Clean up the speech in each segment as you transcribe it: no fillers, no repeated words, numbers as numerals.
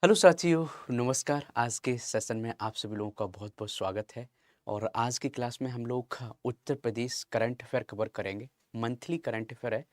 Hello साथियों, नमस्कार। आज के सेशन में आप सभी लोगों का बहुत बहुत स्वागत है। और आज की क्लास में हम लोग Uttar Pradesh current affair cover करेंगे। मंथली करंट अफेयर है,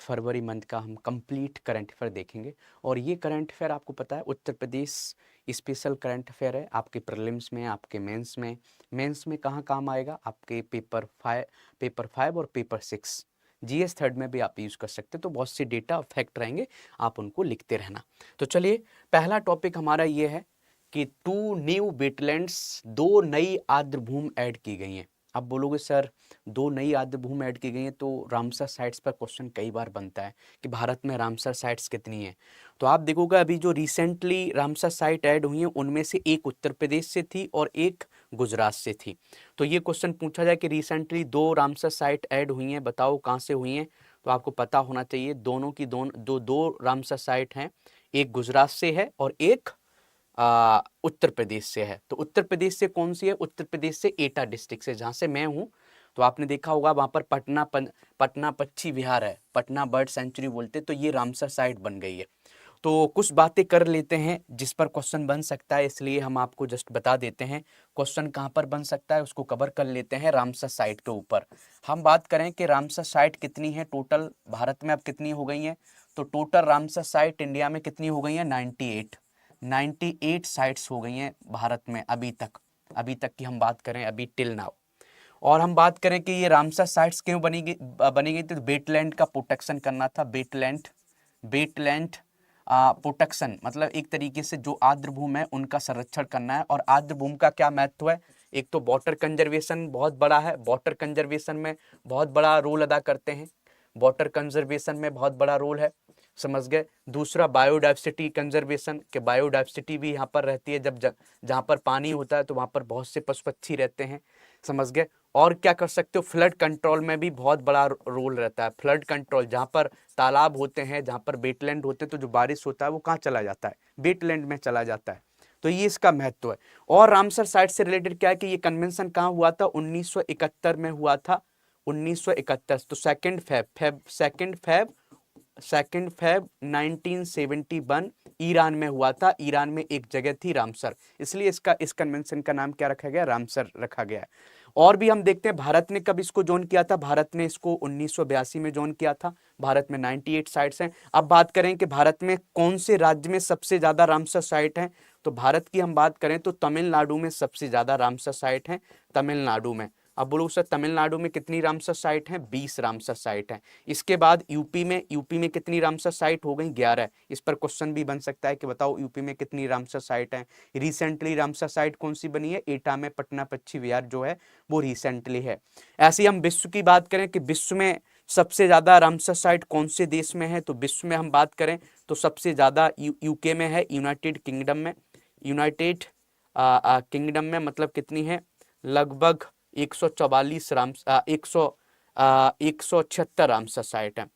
फरवरी मंथ का हम कंप्लीट करंट अफेयर देखेंगे। और ये करंट अफेयर आपको पता है उत्तर प्रदेश स्पेशल करंट अफेयर है। आपके प्रीलिम्स में, आपके मेंस में कहाँ काम आएगा, आपके पेपर 5 और पेपर 6, जीएस थर्ड में भी आप यूज़ कर सकते हैं। तो बहुत से डेटा फैक्ट रहेंगे, आप उनको लिखते रहना। तो चलिए, पहला टॉपिक हमारा ये है कि 2 न्यू वेटलैंड्स, 2 नई आर्द्रभूमि ऐड की गई हैं। अब बोलोगे सर 2 नई आर्द्रभूमि ऐड की गई हैं, तो रामसर साइट्स पर क्वेश्चन कई बार बनता है कि भारत में रामसर साइट्स कितनी हैं। तो आप देखोगे अभी जो रिसेंटली रामसर साइट ऐड हुई हैं उनमें से एक उत्तर प्रदेश से थी और एक गुजरात से थी। तो ये क्वेश्चन पूछा जाए कि रिसेंटली 2 रामसर साइट ऐड हुई हैं, बताओ कहाँ से हुई हैं। तो आपको पता होना चाहिए दोनों की दो रामसर साइट हैं, एक गुजरात से है और एक उत्तर प्रदेश से है। तो उत्तर प्रदेश से कौन सी है? उत्तर प्रदेश से एटा डिस्ट्रिक्ट से, जहाँ से मैं हूँ। तो आपने देखा होगा वहाँ पर पटना पक्षी विहार है, पटना बर्ड सेंचुरी बोलते, तो ये रामसर साइट बन गई है। तो कुछ बातें कर लेते हैं जिस पर क्वेश्चन बन सकता है, इसलिए हम आपको जस्ट बता देते हैं क्वेश्चन कहाँ पर बन सकता है, उसको कवर कर लेते हैं। रामसर साइट के ऊपर हम बात करें कि रामसर साइट कितनी है टोटल भारत में, अब कितनी हो गई है। तो टोटल रामसर साइट इंडिया में कितनी हो गई है? 98 साइट्स हो गई हैं भारत में अभी तक की हम बात करें, अभी टिल नाउ। और हम बात करें कि ये रामसर साइट्स क्यों बनी गई थी, तो वेटलैंड का प्रोटेक्शन करना था। वेटलैंड प्रोटेक्शन मतलब एक तरीके से जो आर्द्रभूमि है उनका संरक्षण करना है। और आर्द्रभूमि का क्या महत्व है? एक तो वाटर कंजर्वेशन बहुत बड़ा है, वाटर कंजर्वेशन में बहुत बड़ा रोल अदा करते हैं, वाटर कंजर्वेशन में बहुत बड़ा रोल है, समझ गए। दूसरा बायोडाइवर्सिटी कंजर्वेशन, के बायोडाइवर्सिटी भी यहाँ पर रहती है, जहाँ पर पानी होता है तो वहाँ पर बहुत से पशु पक्षी रहते हैं, समझ गए। और क्या कर सकते हो, फ्लड कंट्रोल में भी बहुत बड़ा रोल रहता है। फ्लड कंट्रोल, जहाँ पर तालाब होते हैं, जहाँ पर वेटलैंड होते हैं, तो जो बारिश होता है वो कहाँ चला जाता है? वेटलैंड में चला जाता है। तो ये इसका महत्व है। और रामसर साइट से रिलेटेड क्या है कि ये कन्वेंशन कहाँ हुआ था? 1971 में हुआ था, 1971। तो सेकेंड फेब 1971 ईरान में हुआ था। ईरान में एक जगह थी रामसर, इसलिए इस कन्वेंशन का नाम क्या रखा गया? रामसर रखा गया है। और भी हम देखते हैं भारत ने कब इसको ज्वाइन किया था। भारत ने इसको 1982 में ज्वाइन किया था। भारत में 98 साइट्स हैं। अब बात करें कि भारत में कौन से राज्य में सबसे ज्यादा रामसर साइट हैं, तो भारत की हम बात करें तो तमिलनाडु में सबसे ज्यादा रामसर साइट हैं, तमिलनाडु में। अब बोलो सर तमिलनाडु में कितनी रामसर साइट हैं? 20 रामसर साइट हैं। इसके बाद यूपी में कितनी रामसर साइट हो गई? 11। इस पर क्वेश्चन भी बन सकता है कि बताओ यूपी में कितनी रामसर साइट हैं। रिसेंटली रामसर साइट कौन सी बनी है? एटा में पटना पक्षी विहार जो है वो रिसेंटली है। ऐसे ही हम विश्व की बात करें कि विश्व में सबसे ज्यादा रामसर साइट कौन से देश में है, तो विश्व में हम बात करें तो सबसे ज्यादा यूके में है, यूनाइटेड किंगडम में। यूनाइटेड किंगडम में मतलब कितनी है? लगभग 144 176 रामसर साइट है,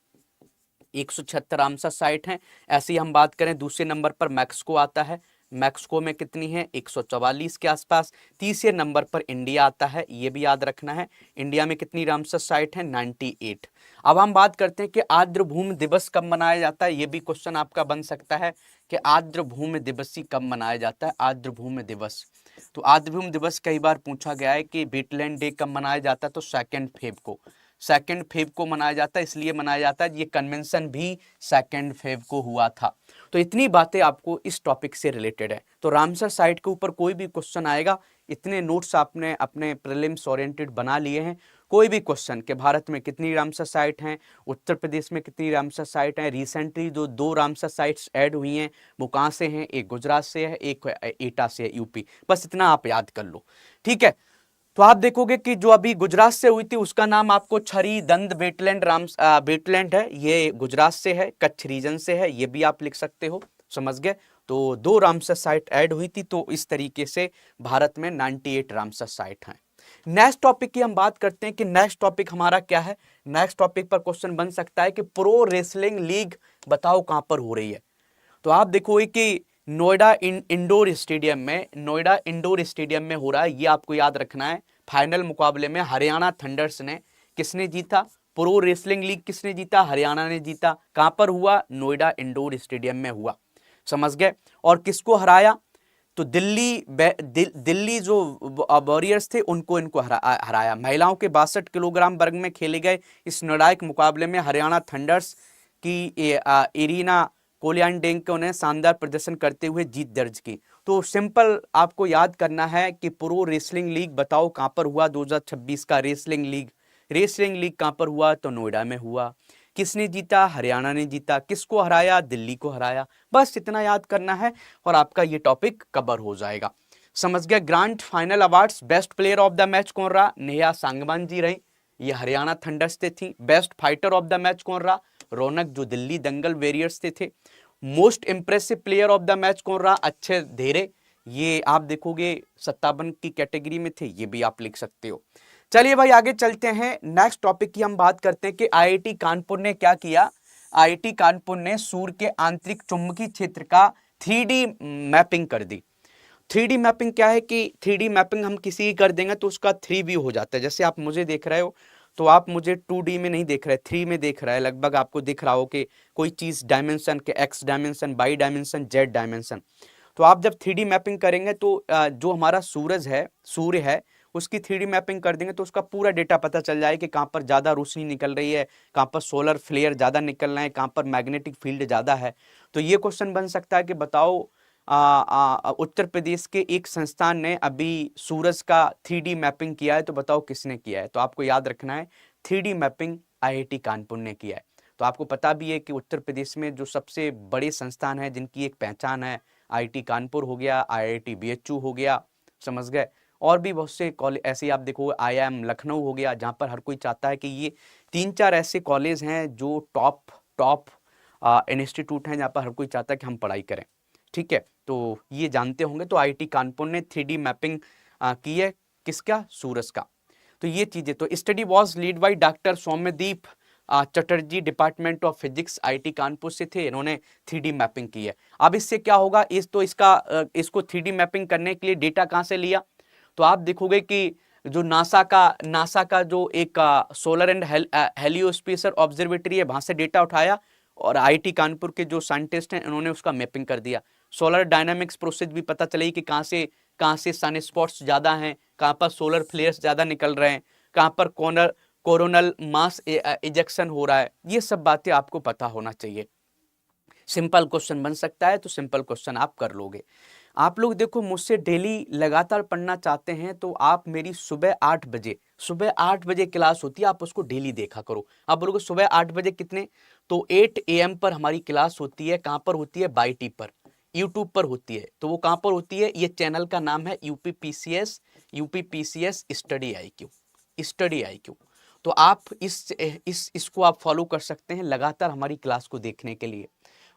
176 रामसर साइट हैं। ऐसे ही हम बात करें दूसरे नंबर पर मैक्सिको आता है। मैक्सिको में कितनी है? 144 के आसपास। तीसरे नंबर पर इंडिया आता है, ये भी याद रखना है। इंडिया में कितनी रामसर साइट है? 98। अब हम बात करते हैं कि आर्द्रभूमि दिवस कब मनाया जाता है। ये भी क्वेश्चन आपका बन सकता है कि आर्द्रभूमि दिवस ही कब मनाया जाता है, आर्द्रभूमि दिवस। तो आर्द्रभूमि दिवस कई बार पूछा गया है कि वेटलैंड डे कब मनाया जाता है, तो 2 फेब को मनाया जाता है। इसलिए मनाया जाता है, ये कन्वेंशन भी 2 फेब को हुआ था। तो इतनी बातें आपको इस टॉपिक से रिलेटेड है। तो रामसर साइट के ऊपर कोई भी क्वेश्चन आएगा, इतने नोट्स आपने अपने प्रीलिम्स ओरिएंटेड बना लिए हैं। कोई भी क्वेश्चन कि भारत में कितनी रामसर साइट हैं, उत्तर प्रदेश में कितनी रामसर साइट हैं, रिसेंटली जो 2 रामसर साइट्स ऐड हुई हैं वो कहाँ से हैं? एक गुजरात से है, एक एटा से है, यूपी। बस इतना आप याद कर लो, ठीक है। तो आप देखोगे कि जो अभी गुजरात से हुई थी उसका नाम आपको छरी दंड वेटलैंड है, ये गुजरात से है, कच्छ रीजन से है, ये भी आप लिख सकते हो, समझ गए। तो 2 रामसर साइट ऐड हुई थी, तो इस तरीके से भारत में 98 रामसर साइट हैं। नेक्स्ट टॉपिक की हम बात करते हैं कि नेक्स्ट टॉपिक हमारा क्या है। नेक्स्ट टॉपिक पर क्वेश्चन बन सकता है कि प्रो रेसलिंग लीग बताओ कहां पर हो रही है। तो आप देखोगे कि नोएडा इंडोर स्टेडियम में हो रहा है, ये आपको याद रखना है। फाइनल मुकाबले में हरियाणा थंडर्स ने किसने जीता? प्रो रेसलिंग लीग किसने जीता? हरियाणा ने जीता। कहां पर हुआ? नोएडा इंडोर स्टेडियम में हुआ, समझ गए। और किसको हराया? तो दिल्ली जो वॉरियर्स थे उनको इनको हराया। महिलाओं के 62 किलोग्राम वर्ग में खेले गए इस निर्णायक मुकाबले में हरियाणा थंडर्स की इरीना कोलियानडेंको ने शानदार प्रदर्शन करते हुए जीत दर्ज की। तो सिंपल आपको याद करना है कि प्रो रेसलिंग लीग बताओ कहां पर हुआ? 2026 का रेसलिंग लीग कहां पर हुआ? तो नोएडा में हुआ। किसने जीता? हरियाणा ने जीता। किसको हराया? दिल्ली को हराया। बस इतना याद करना है और आपका ये टॉपिक कवर हो जाएगा। समझ गया। Grand final awards, best player of the match कौन रहा? नेहा सांगवान जी रही, ये हरियाणा थंडर्स से थी। Best fighter of the match कौन रहा? रौनक, जो दिल्ली दंगल वेरियर्स से थे। Most impressive player of the match कौन रहा? अक्षय धेरे, ये आप देखोगे 57 की कैटेगरी में थे, ये भी आप लिख सकते हो। चलिए भाई आगे चलते हैं। नेक्स्ट टॉपिक की हम बात करते हैं कि आईआईटी कानपुर ने क्या किया। आईआईटी कानपुर ने सूर्य के आंतरिक चुंबकीय क्षेत्र का 3D मैपिंग कर दी। 3D मैपिंग क्या है कि 3D मैपिंग हम किसी की कर देंगे तो उसका 3 व्यू हो जाता है। जैसे आप मुझे देख रहे हो तो आप मुझे 2D में नहीं देख रहे, 3 में देख रहा है। लगभग आपको दिख रहा हो कि कोई चीज डायमेंशन के X dimension, Y dimension, Z dimension. तो आप जब 3D मैपिंग करेंगे तो जो हमारा सूर्य है उसकी 3D मैपिंग कर देंगे तो उसका पूरा डेटा पता चल जाए कि कहाँ पर ज़्यादा रोशनी निकल रही है, कहाँ पर सोलर फ्लेयर ज़्यादा निकल रहे हैं, कहाँ पर मैग्नेटिक फील्ड ज़्यादा है। तो ये क्वेश्चन बन सकता है कि बताओ उत्तर प्रदेश के एक संस्थान ने अभी सूरज का 3D मैपिंग किया है, तो बताओ किसने किया है? तो आपको याद रखना है 3D मैपिंग आईआईटी कानपुर ने किया है। तो आपको पता भी है कि उत्तर प्रदेश में जो सबसे बड़े संस्थान है जिनकी एक पहचान है, आईआईटी कानपुर हो गया, आईआईटी बीएचयू हो गया, समझ गए। और भी बहुत से कॉलेज ऐसे आप देखो, आईआईएम लखनऊ हो गया, जहाँ पर हर कोई चाहता है कि ये 3-4 ऐसे कॉलेज हैं जो टॉप इंस्टीट्यूट हैं जहाँ पर हर कोई चाहता है कि हम पढ़ाई करें। ठीक है, तो ये जानते होंगे। तो आईआईटी कानपुर ने 3D मैपिंग की है, किसका? सूरज का। तो ये चीजें, तो study was lead by doctor Soumyadeep Chatterjee, department of physics, IIT Kanpur से थे। इन्होंने 3D मैपिंग की है। अब इससे क्या होगा, इसको 3D मैपिंग करने के लिए डेटा कहाँ से लिया? तो आप देखोगे कि जो नासा का जो एक सोलर एंड हेलियोस्पेस ऑब्जर्वेटरी है, वहां से डेटा उठाया और आईआईटी कानपुर के जो साइंटिस्ट हैं उन्होंने उसका मैपिंग कर दिया। सोलर डायनामिक्स प्रोसेस भी पता चलेगी कि कहाँ से सन स्पॉट्स ज्यादा हैं, कहाँ पर सोलर फ्लेयर्स ज्यादा निकल रहे हैं, कहाँ पर कोरोनल मास इजेक्शन हो रहा है। ये सब बातें आपको पता होना चाहिए। सिंपल क्वेश्चन बन सकता है, तो सिंपल क्वेश्चन आप कर लोगे। आप लोग देखो, मुझसे डेली लगातार पढ़ना चाहते हैं तो आप मेरी सुबह 8 बजे क्लास होती है, आप उसको डेली देखा करो। आप बोलोगे सुबह 8 बजे कितने? तो 8 AM पर हमारी क्लास होती है। कहाँ पर होती है? बाईटी पर, यूट्यूब पर होती है। तो वो कहाँ पर होती है? ये चैनल का नाम है यूपीपीसीएस स्टडी IQ। तो आप इसको आप फॉलो कर सकते हैं लगातार हमारी क्लास को देखने के लिए।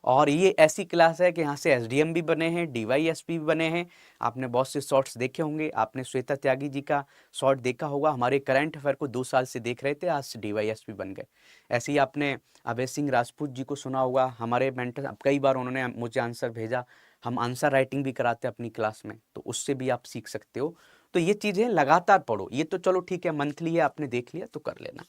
और ये ऐसी क्लास है कि यहाँ से एसडीएम भी बने हैं, डीवाईएसपी भी बने हैं। आपने बहुत से शॉर्ट्स देखे होंगे, आपने श्वेता त्यागी जी का शॉर्ट देखा होगा, हमारे करंट अफेयर को 2 साल से देख रहे थे, आज डीवाईएसपी बन गए। ऐसे ही आपने अभय सिंह राजपूत जी को सुना होगा, हमारे मेंटर, अब कई बार उन्होंने मुझे आंसर भेजा। हम आंसर राइटिंग भी कराते हैं अपनी क्लास में, तो उससे भी आप सीख सकते हो। तो ये चीज़ें लगातार पढ़ो। ये तो चलो ठीक है, मंथली है, आपने देख लिया तो कर लेना।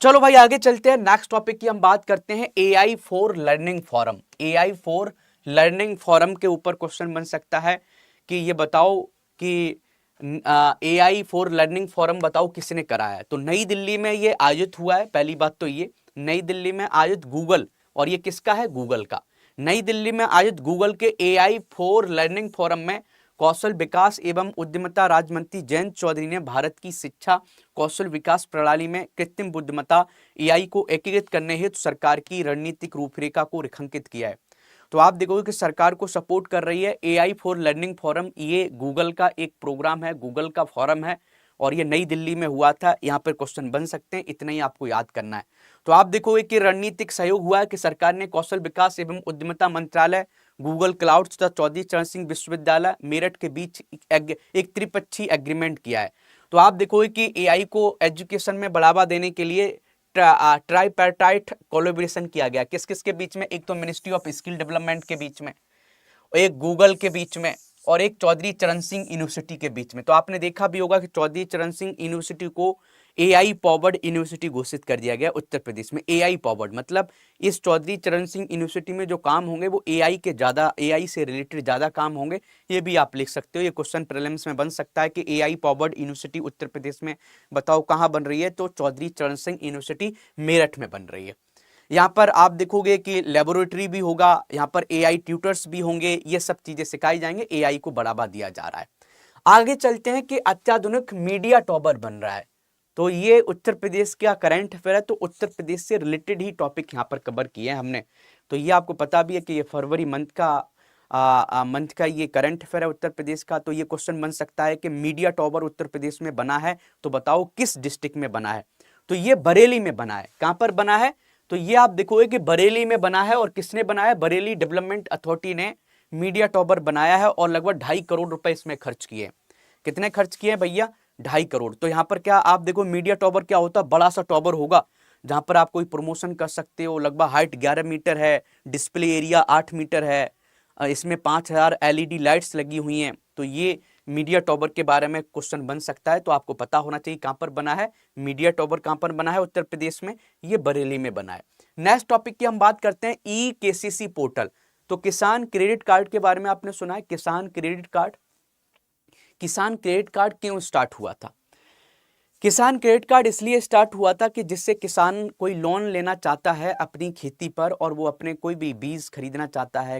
चलो भाई आगे चलते हैं। नेक्स्ट टॉपिक की हम बात करते हैं AI for learning forum. AI for learning forum के ऊपर क्वेश्चन बन सकता है कि ये बताओ कि AI फॉर लर्निंग फोरम बताओ किसने कराया है? तो नई दिल्ली में ये आयोजित हुआ है। पहली बात तो ये नई दिल्ली में आयोजित गूगल, और ये किसका है? गूगल का। नई दिल्ली में आयोजित गूगल के AI फॉर लर्निंग फोरम में कौशल विकास एवं उद्यमिता राज्य मंत्री जयंत चौधरी ने भारत की शिक्षा कौशल विकास प्रणाली में कृत्रिम बुद्धिमत्ता AI को एकीकृत करने हेतु सरकार की रणनीतिक रूपरेखा को रेखांकित किया है। तो आप देखोगे कि सरकार को सपोर्ट कर रही है AI फॉर लर्निंग फोरम। ये गूगल का एक प्रोग्राम है, गूगल का फोरम है, और ये नई दिल्ली में हुआ था। यहाँ पर क्वेश्चन बन सकते हैं, इतना ही आपको याद करना है। तो आप देखोगे कि रणनीतिक सहयोग हुआ है कि सरकार ने कौशल विकास एवं उद्यमिता मंत्रालय, गूगल क्लाउड तथा चौधरी चरण सिंह विश्वविद्यालय मेरठ के बीच एक त्रिपक्षीय एग्रीमेंट किया है। तो आप देखोगे कि AI को एजुकेशन में बढ़ावा देने के लिए ट्राइपार्टाइट कोलैबोरेशन किया गया। किस किस के बीच में? एक तो मिनिस्ट्री ऑफ स्किल डेवलपमेंट के बीच में, एक गूगल के बीच में, और एक चौधरी चरण सिंह यूनिवर्सिटी के बीच में। तो आपने देखा भी होगा कि चौधरी चरण सिंह यूनिवर्सिटी को एआई पावर्ड यूनिवर्सिटी घोषित कर दिया गया उत्तर प्रदेश में। एआई पावर्ड मतलब इस चौधरी चरण सिंह यूनिवर्सिटी में जो काम होंगे वो एआई से रिलेटेड ज्यादा काम होंगे। ये भी आप लिख सकते हो, ये क्वेश्चन प्रीलिम्स में बन सकता है कि एआई पावर्ड यूनिवर्सिटी उत्तर प्रदेश में बताओ कहाँ बन रही है, तो चौधरी चरण सिंह यूनिवर्सिटी मेरठ में बन रही है। यहाँ पर आप देखोगे कि लेबोरेटरी भी होगा, यहाँ पर एआई ट्यूटर्स भी होंगे, ये सब चीजें सिखाई जाएंगे, एआई को बढ़ावा दिया जा रहा है। आगे चलते हैं कि अत्याधुनिक मीडिया टॉवर बन रहा है, तो ये उत्तर प्रदेश का करंट अफेयर है, तो उत्तर प्रदेश से रिलेटेड ही टॉपिक यहाँ पर कवर किए हैं हमने। तो ये आपको पता भी है कि ये फरवरी मंथ का ये करंट अफेयर है उत्तर प्रदेश का। तो ये क्वेश्चन बन सकता है कि मीडिया टॉवर उत्तर प्रदेश में बना है, तो बताओ किस डिस्ट्रिक्ट में बना है, तो ये बरेली में बना है। कहां पर बना है, तो ये आप देखोगे कि बरेली में बना है। और किसने बनाया, बरेली डेवलपमेंट अथॉरिटी ने मीडिया टॉवर बनाया है और लगभग 2.5 करोड़ रुपए इसमें खर्च किए। कितने खर्च किए भैया, 2.5 करोड़। तो यहाँ पर क्या आप देखो, मीडिया टॉवर क्या होता है, बड़ा सा टॉवर होगा जहां पर आप कोई प्रमोशन कर सकते हो। लगभग हाइट 11 मीटर है, डिस्प्ले एरिया 8 मीटर है, इसमें 5000 एलईडी लाइट्स लगी हुई हैं। तो ये मीडिया टॉवर के बारे में क्वेश्चन बन सकता है, तो आपको पता होना चाहिए कहां पर बना है मीडिया टॉवर, कहां पर बना है उत्तर प्रदेश में, ये बरेली में बना है। नेक्स्ट टॉपिक की हम बात करते हैं ई केसीसी पोर्टल। तो किसान क्रेडिट कार्ड के बारे में आपने सुना है, किसान क्रेडिट कार्ड। किसान क्रेडिट कार्ड क्यों स्टार्ट हुआ था, किसान क्रेडिट कार्ड इसलिए स्टार्ट हुआ था कि जिससे किसान कोई लोन लेना चाहता है अपनी खेती पर, और वो अपने कोई भी बीज खरीदना चाहता है,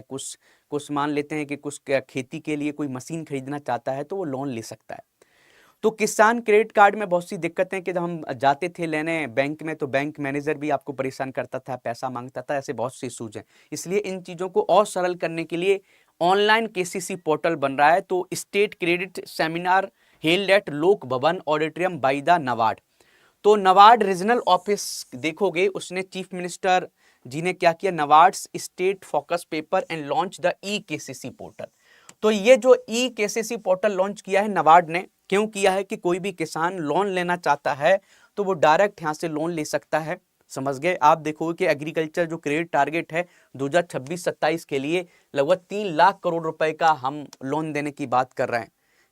कुछ मान लेते हैं कि कुछ खेती के लिए कोई मशीन खरीदना चाहता है, तो वो लोन ले सकता है। तो किसान क्रेडिट कार्ड में बहुत सी दिक्कतें हैं कि जब हम जाते थे लेने बैंक में, तो बैंक मैनेजर भी आपको परेशान करता था, पैसा मांगता था, ऐसे बहुत से इशूज हैं। इसलिए इन चीज़ों को और सरल करने के लिए ऑनलाइन केसीसी पोर्टल बन रहा है। तो state credit seminar held at लोक भवन ऑडिटोरियम बाय द नबार्ड। तो नबार्ड रीजनल ऑफिस देखोगे, उसने चीफ मिनिस्टर जी ने क्या किया, NABARD's state focus paper and launch the e KCC portal. तो ये जो ई केसीसी पोर्टल लॉन्च किया है नबार्ड ने, क्यों किया है कि कोई भी किसान लोन लेना चाहता है तो वो डायरेक्ट यहाँ से लोन ले सकता है। समझ गए, आप देखोगे कि एग्रीकल्चर जो क्रेडिट टारगेट है 2026-27 के लिए लगभग 3 लाख करोड़ रुपए का हम लोन देने की बात कर रहे हैं।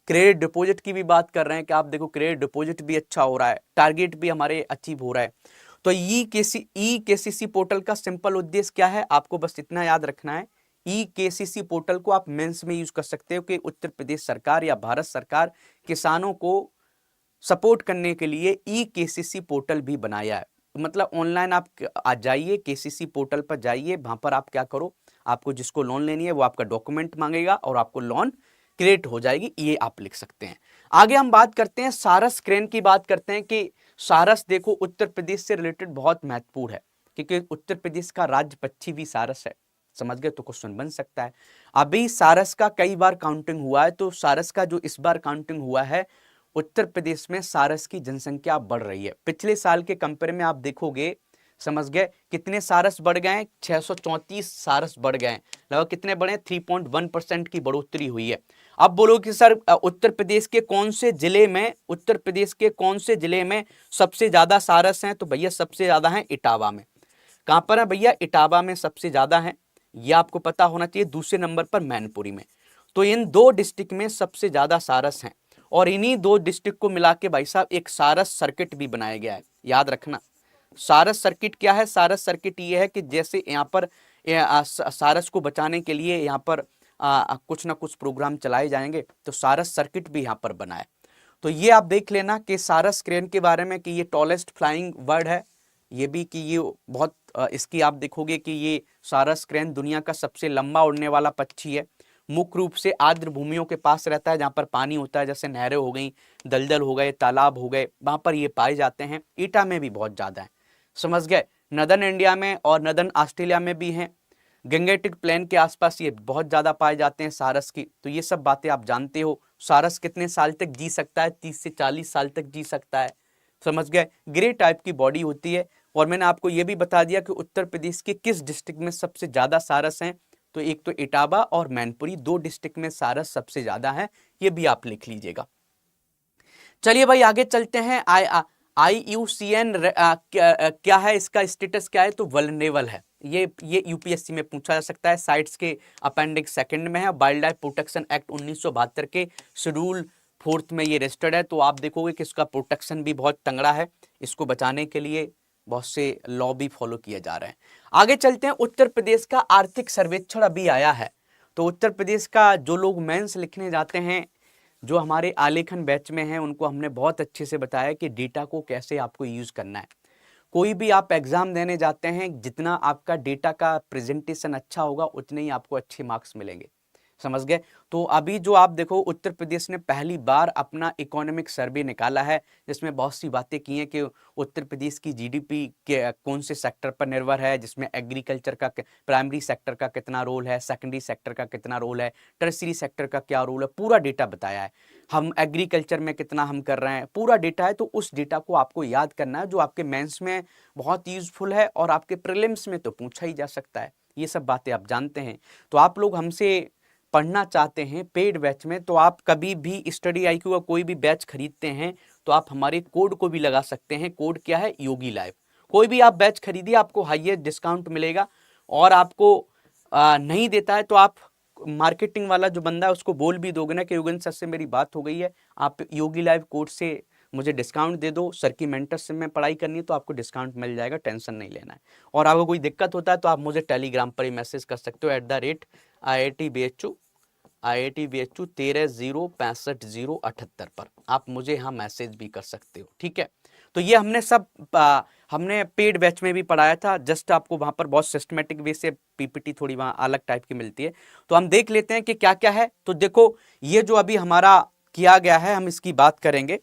क्रेडिट डिपॉजिट की भी बात कर रहे हैं कि आप देखो क्रेडिट डिपॉजिट भी अच्छा हो रहा है, टारगेट भी हमारे अचीव हो रहा है। तो ई केसीसी पोर्टल का सिंपल उद्देश्य क्या है, आपको बस इतना याद रखना है। ई केसीसी पोर्टल को आप मेंस में यूज कर सकते हो कि उत्तर प्रदेश सरकार या भारत सरकार किसानों को सपोर्ट करने के लिए ई केसीसी पोर्टल भी बनाया है। मतलब ऑनलाइन आप आ जाइए, केसीसी पोर्टल पर जाइए, वहां पर आप क्या करो, आपको जिसको लोन लेनी है वो आपका डॉक्यूमेंट मांगेगा और आपको लोन क्रिएट हो जाएगी, ये आप लिख सकते हैं। आगे हम बात करते हैं सारस क्रेन की, बात करते हैं कि सारस देखो उत्तर प्रदेश से रिलेटेड बहुत महत्वपूर्ण है, क्योंकि उत्तर प्रदेश का राज्य पक्षी भी सारस है। समझ गए, तो क्वेश्चन बन सकता है। अभी सारस का कई बार काउंटिंग हुआ है, तो सारस का जो इस बार काउंटिंग हुआ है, उत्तर प्रदेश में सारस की जनसंख्या बढ़ रही है। पिछले साल के कंपेयर में आप देखोगे, समझ गए, कितने सारस बढ़ गए, 634 सारस बढ़ गए, लगभग कितने बढ़े, 3.1% की बढ़ोतरी हुई है। अब बोलो कि सर उत्तर प्रदेश के कौन से जिले में, उत्तर प्रदेश के कौन से जिले में सबसे ज्यादा सारस हैं, तो भैया सबसे ज्यादा हैं इटावा में। कहां पर है भैया, इटावा में सबसे ज्यादा है, ये आपको पता होना चाहिए। दूसरे नंबर पर मैनपुरी में। तो इन दो डिस्ट्रिक्ट में सबसे ज्यादा सारस हैं, और इन्हीं दो डिस्ट्रिक्ट को मिला के भाई साहब एक सारस सर्किट भी बनाया गया है, याद रखना। सारस सर्किट क्या है, सारस सर्किट ये है कि जैसे यहाँ पर सारस को बचाने के लिए यहाँ पर कुछ ना कुछ प्रोग्राम चलाए जाएंगे, तो सारस सर्किट भी यहाँ पर बना है। तो ये आप देख लेना कि सारस क्रेन के बारे में कि ये टॉलेस्ट फ्लाइंग बर्ड है, ये भी कि ये बहुत इसकी आप देखोगे कि ये सारस क्रेन दुनिया का सबसे लंबा उड़ने वाला पक्षी है। मुख्य रूप से आर्द्र भूमियों के पास रहता है, जहाँ पर पानी होता है, जैसे नहरें हो गई, दलदल हो गए, तालाब हो गए, वहां पर ये पाए जाते हैं। ईटा में भी बहुत ज्यादा है, समझ गए। नदर्न इंडिया में और नदर्न ऑस्ट्रेलिया में भी हैं। गंगेटिक प्लेन के आसपास ये बहुत ज्यादा पाए जाते हैं सारस की। तो ये सब बातें आप जानते हो। सारस कितने साल तक जी सकता है, 30 से 40 साल तक जी सकता है, समझ गए। ग्रे टाइप की बॉडी होती है। और मैंने आपको ये भी बता दिया कि उत्तर प्रदेश के किस डिस्ट्रिक्ट में सबसे ज्यादा सारस हैं, तो एक तो इटावा और मैनपुरी, दो डिस्ट्रिक्ट में सारस सबसे ज्यादा है, ये भी आप लिख लीजिएगा। चलिए भाई आगे चलते हैं। IUCN क्या है, इसका स्टेटस क्या है, तो वल्नरेबल है। ये यूपीएससी में पूछा जा सकता है। साइट्स के अपेंडिक्स सेकंड में है। वाइल्ड लाइफ प्रोटेक्शन एक्ट 1972 के शेड्यूल 4th में ये रजिस्टर्ड है, तो आप देखोगे कि इसका प्रोटेक्शन भी बहुत तंगड़ा है। इसको बचाने के लिए बहुत से लॉ भी फॉलो किए जा रहे हैं। आगे चलते हैं, उत्तर प्रदेश का आर्थिक सर्वेक्षण अभी आया है। तो उत्तर प्रदेश का जो लोग मेंस लिखने जाते हैं, जो हमारे आलेखन बैच में हैं, उनको हमने बहुत अच्छे से बताया कि डेटा को कैसे आपको यूज करना है। कोई भी आप एग्जाम देने जाते हैं, जितना आपका डेटा का प्रेजेंटेशन अच्छा होगा उतने ही आपको अच्छे मार्क्स मिलेंगे, समझ गए। तो अभी जो आप देखो, उत्तर प्रदेश ने पहली बार अपना इकोनॉमिक सर्वे निकाला है, जिसमें बहुत सी बातें की हैं कि उत्तर प्रदेश की जीडीपी के कौन से सेक्टर पर निर्भर है, जिसमें एग्रीकल्चर का, प्राइमरी सेक्टर का कितना रोल है, सेकेंडरी सेक्टर का कितना रोल है, टर्शियरी सेक्टर का क्या रोल है, पूरा डेटा बताया है। हम एग्रीकल्चर में कितना हम कर रहे हैं, पूरा डेटा है। तो उस डेटा को आपको याद करना है, जो आपके मेंस में बहुत यूजफुल है और आपके प्रीलिम्स में तो पूछा ही जा सकता है। ये सब बातें आप जानते हैं। तो आप लोग हमसे पढ़ना चाहते हैं पेड बैच में, तो आप कभी भी स्टडी आईक्यू का कोई भी बैच खरीदते हैं तो आप हमारे कोड को भी लगा सकते हैं। कोड क्या है? योगी लाइव। कोई भी आप बैच खरीदिए, आपको हाईएस्ट डिस्काउंट मिलेगा। और आपको नहीं देता है तो आप मार्केटिंग वाला जो बंदा है उसको बोल भी दोगे ना कि योगेंद्र सर से मेरी बात हो गई है, आप योगी लाइव कोड से मुझे डिस्काउंट दे दो, सर की मेंटरशिप में पढ़ाई करनी है तो आपको डिस्काउंट मिल जाएगा, टेंशन नहीं लेना है। और आपको कोई दिक्कत होता है तो आप मुझे टेलीग्राम पर ही मैसेज कर सकते हो @IIT BHU 13065078 पर आप मुझे यहाँ मैसेज भी कर सकते हो, ठीक है। तो ये हमने सब हमने पेड बैच में भी पढ़ाया था। जस्ट आपको वहाँ पर बहुत सिस्टमेटिक वे से पीपीटी थोड़ी वहाँ अलग टाइप की मिलती है। तो हम देख लेते हैं कि क्या क्या है। तो देखो, ये जो अभी हमारा किया गया है, हम इसकी बात करेंगे,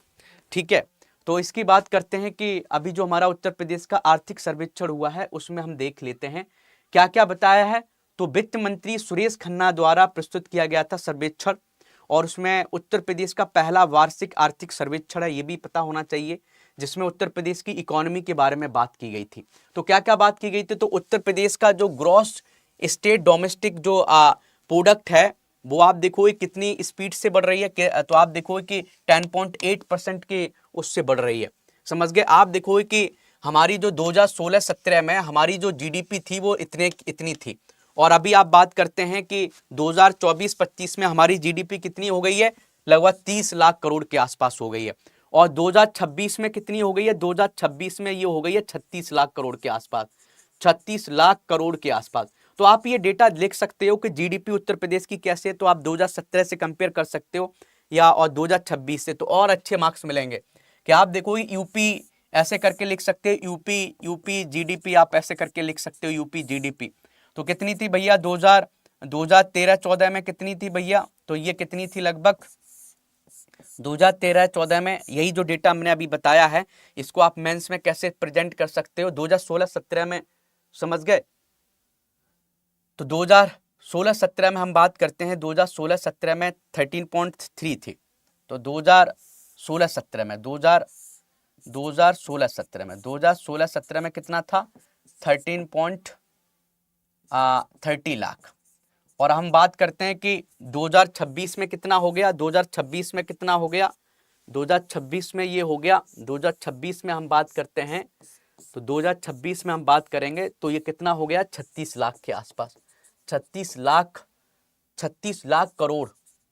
ठीक है। तो इसकी बात करते हैं कि अभी जो हमारा उत्तर प्रदेश का आर्थिक सर्वेक्षण हुआ है, उसमें हम देख लेते हैं क्या क्या बताया है। तो वित्त मंत्री सुरेश खन्ना द्वारा प्रस्तुत किया गया था सर्वेक्षण, और उसमें उत्तर प्रदेश का पहला वार्षिक आर्थिक सर्वेक्षण है, ये भी पता होना चाहिए, जिसमें उत्तर प्रदेश की इकोनॉमी के बारे में बात की गई थी। तो क्या क्या बात की गई थी? तो उत्तर प्रदेश का जो ग्रॉस स्टेट डोमेस्टिक जो प्रोडक्ट है, वो आप देखो कितनी स्पीड से बढ़ रही है। तो आप देखो कि 10.8% के उससे बढ़ रही है, समझ गए। आप देखो कि हमारी जो 2016-17 में हमारी जो जीडीपी थी वो इतनी थी, और अभी आप बात करते हैं कि 2024-25 में हमारी जीडीपी कितनी हो गई है? लगभग 30 लाख करोड़ के आसपास हो गई है। और 2026 में कितनी हो गई है? 2026 में ये हो गई है 36 लाख करोड़ के आसपास, 36 लाख करोड़ के आसपास। तो आप ये डेटा लिख सकते हो कि जीडीपी उत्तर प्रदेश की कैसे है। तो आप 2017 से कंपेयर कर सकते हो या और 2026 से, तो और अच्छे मार्क्स मिलेंगे। कि आप देखो यूपी ऐसे करके लिख सकते हो, यूपी जीडीपी आप ऐसे करके लिख सकते हो, यूपी जीडीपी। तो कितनी थी भैया? 2013-14 में कितनी थी भैया? तो ये कितनी थी? लगभग 2013-14 में यही जो डेटा हमने अभी बताया है, इसको आप मेंस में कैसे प्रेजेंट कर सकते हो? 2016-17 में, समझ गए। तो 2016-17 में हम बात करते हैं, 2016-17 में 13.3 थी। तो 2016-17 में 2016-17 में कितना था? 13.30 लाख। और हम बात करते हैं कि 2026 में कितना हो गया? 2026 में कितना हो गया? 2026 में ये हो गया, 2026 में हम बात करते हैं, तो 2026 में हम बात करेंगे तो ये कितना हो गया? 36 लाख के आसपास, 36 लाख करोड़,